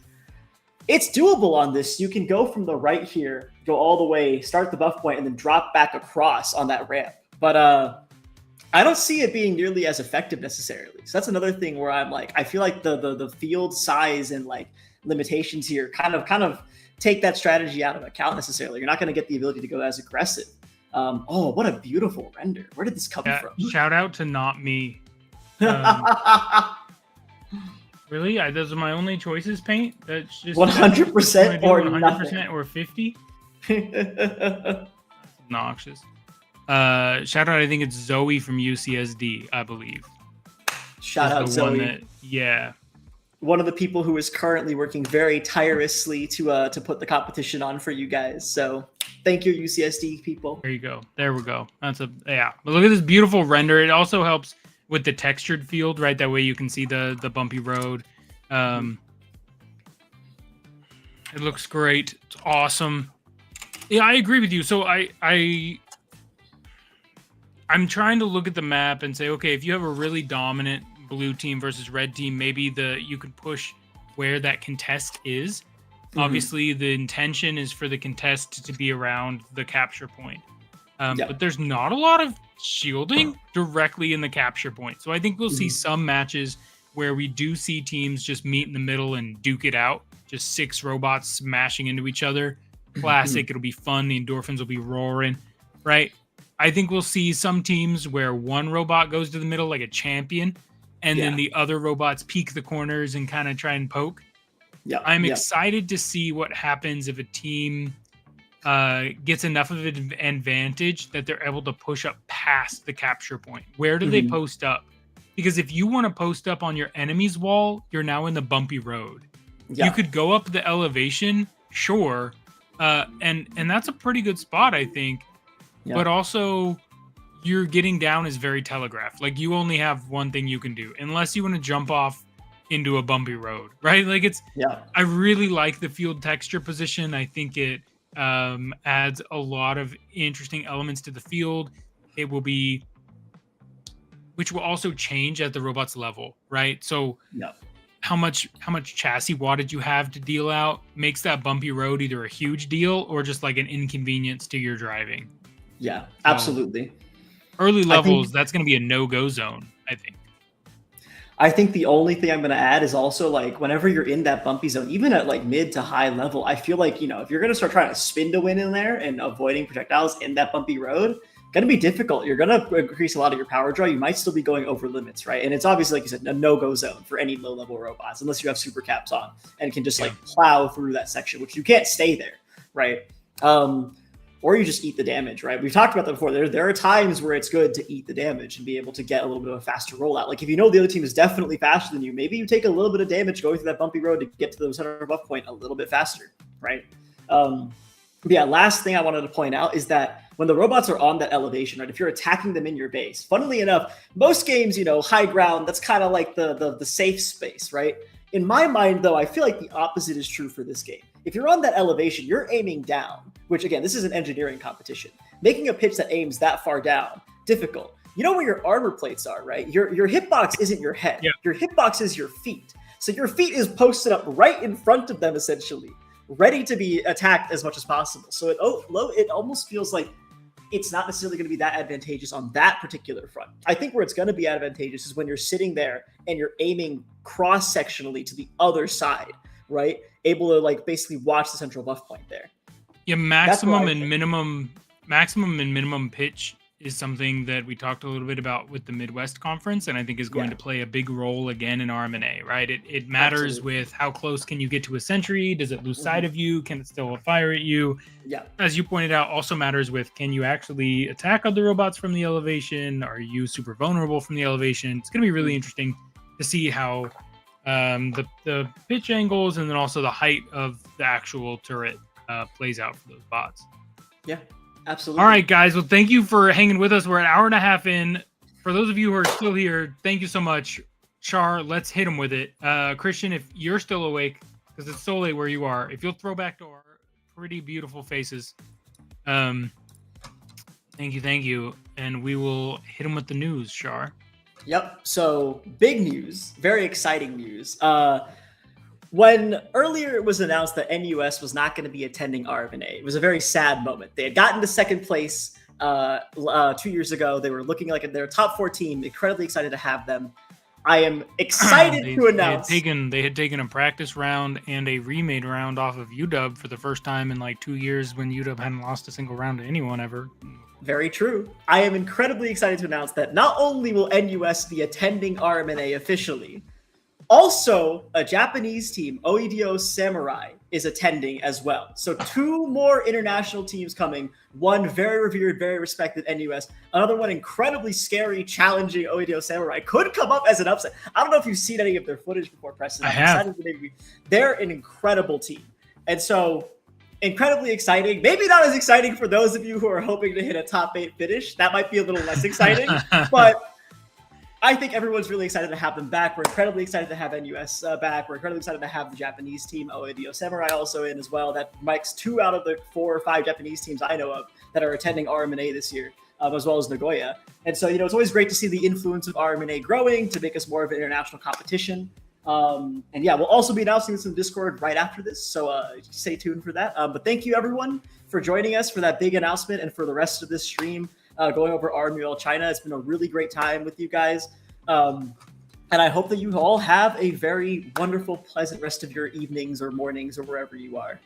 It's doable on this. You can go from the right here, go all the way, start the buff point, and then drop back across on that ramp. But I don't see it being nearly as effective necessarily. So that's another thing where I'm like, I feel like the field size and like limitations here kind of take that strategy out of account necessarily. You're not going to get the ability to go as aggressive. Oh, what a beautiful render. Where did this come from? Shout out to not me. Really? Those are my only choices, Paint? That's just 100% or 100% nothing. or 50? That's obnoxious. Shout out, I think it's Zoe from UCSD, I believe. Shout out Zoe. Yeah. One of the people who is currently working very tirelessly to put the competition on for you guys. So thank you, UCSD people. There you go. There we go. But look at this beautiful render. It also helps with the textured field, right? That way you can see the bumpy road. It looks great. It's awesome. Yeah, I agree with you. So I'm trying to look at the map and say, okay, if you have a really dominant blue team versus red team, maybe you could push where that contest is. Obviously, the intention is for the contest to be around the capture point. But there's not a lot of shielding directly in the capture point. So I think we'll see some matches where we do see teams just meet in the middle and duke it out. Just 6 robots smashing into each other. Classic. It'll be fun. The endorphins will be roaring, right? I think we'll see some teams where one robot goes to the middle like a champion, and then the other robots peek the corners and kind of try and poke. I'm excited to see what happens if a team gets enough of an advantage that they're able to push up past the capture point. Where do they post up? Because if you want to post up on your enemy's wall, you're now in the bumpy road. You could go up the elevation, sure, and that's a pretty good spot, I think. But also, you're getting down is very telegraphed. Like, you only have one thing you can do, unless you want to jump off into a bumpy road, right? Like, I really like the field texture position. I think it adds a lot of interesting elements to the field. It will be, which will also change at the robot's level, right? So how much chassis wattage you have to deal out makes that bumpy road either a huge deal or just like an inconvenience to your driving. Yeah, absolutely. Early levels, that's going to be a no-go zone, I think. I think the only thing I'm going to add is also, like, whenever you're in that bumpy zone, even at like mid to high level, I feel like, if you're going to start trying to spin to win in there and avoiding projectiles in that bumpy road, going to be difficult. You're going to increase a lot of your power draw. You might still be going over limits, right? And it's obviously, like you said, a no-go zone for any low-level robots, unless you have super caps on and can just like plow through that section, which you can't stay there, right? Or you just eat the damage, right? We've talked about that before. There are times where it's good to eat the damage and be able to get a little bit of a faster rollout. Like, if you know the other team is definitely faster than you, maybe you take a little bit of damage going through that bumpy road to get to the center buff point a little bit faster, right? Last thing I wanted to point out is that when the robots are on that elevation, right, if you're attacking them in your base, funnily enough, most games, high ground, that's kind of like the safe space, right? In my mind, though, I feel like the opposite is true for this game. If you're on that elevation, you're aiming down, which, again, this is an engineering competition. Making a pitch that aims that far down, difficult. You know where your armor plates are, right? Your hitbox isn't your head. Yeah. Your hitbox is your feet. So your feet is posted up right in front of them, essentially, ready to be attacked as much as possible. So it almost feels like it's not necessarily going to be that advantageous on that particular front. I think where it's going to be advantageous is when you're sitting there and you're aiming cross-sectionally to the other side, right? Able to, like, basically watch the central buff point there. Yeah, maximum and minimum pitch is something that we talked a little bit about with the Midwest Conference, and I think is going to play a big role again in RMNA, right? It matters with how close can you get to a sentry? Does it lose sight of you? Can it still fire at you? Yeah. As you pointed out, also matters with, can you actually attack other robots from the elevation? Are you super vulnerable from the elevation? It's going to be really interesting to see how the pitch angles and then also the height of the actual turret plays out for those bots. Yeah. Absolutely. All right, guys. Well, thank you for hanging with us. We're an hour and a half in. For those of you who are still here, thank you so much. Char, let's hit them with it. Christian, if you're still awake, because it's so late where you are, if you'll throw back to our pretty beautiful faces. Thank you. And we will hit them with the news, Char. Yep. So big news, very exciting news. When earlier it was announced that NUS was not going to be attending RMNA, it was a very sad moment. They had gotten to second place 2 years ago. They were looking like their top 4 team. Incredibly excited to have them. I am excited to announce they had taken a practice round and a remade round off of UW for the first time in like 2 years, when UW hadn't lost a single round to anyone ever. Very true. I am incredibly excited to announce that not only will NUS be attending RMNA officially, also a Japanese team, Oidio Samurai, is attending as well. So 2 more international teams coming. One very revered, very respected NUS. Another one incredibly scary, challenging Oidio Samurai. Could come up as an upset. I don't know if you've seen any of their footage before, Preston. I have. They're an incredible team. And so incredibly exciting. Maybe not as exciting for those of you who are hoping to hit a top 8 finish. That might be a little less exciting. But I think everyone's really excited to have them back. We're incredibly excited to have NUS back. We're incredibly excited to have the Japanese team, Oidio Samurai, also in as well. That makes 2 out of the 4 or 5 Japanese teams I know of that are attending RMNA this year, as well as Nagoya. And so, it's always great to see the influence of RMNA growing to make us more of an international competition. And yeah, we'll also be announcing this in Discord right after this, so stay tuned for that. But thank you, everyone, for joining us for that big announcement and for the rest of this stream. Going over RMUL China. It's been a really great time with you guys. And I hope that you all have a very wonderful, pleasant rest of your evenings or mornings or wherever you are.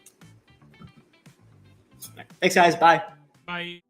Thanks, guys. Bye. Bye.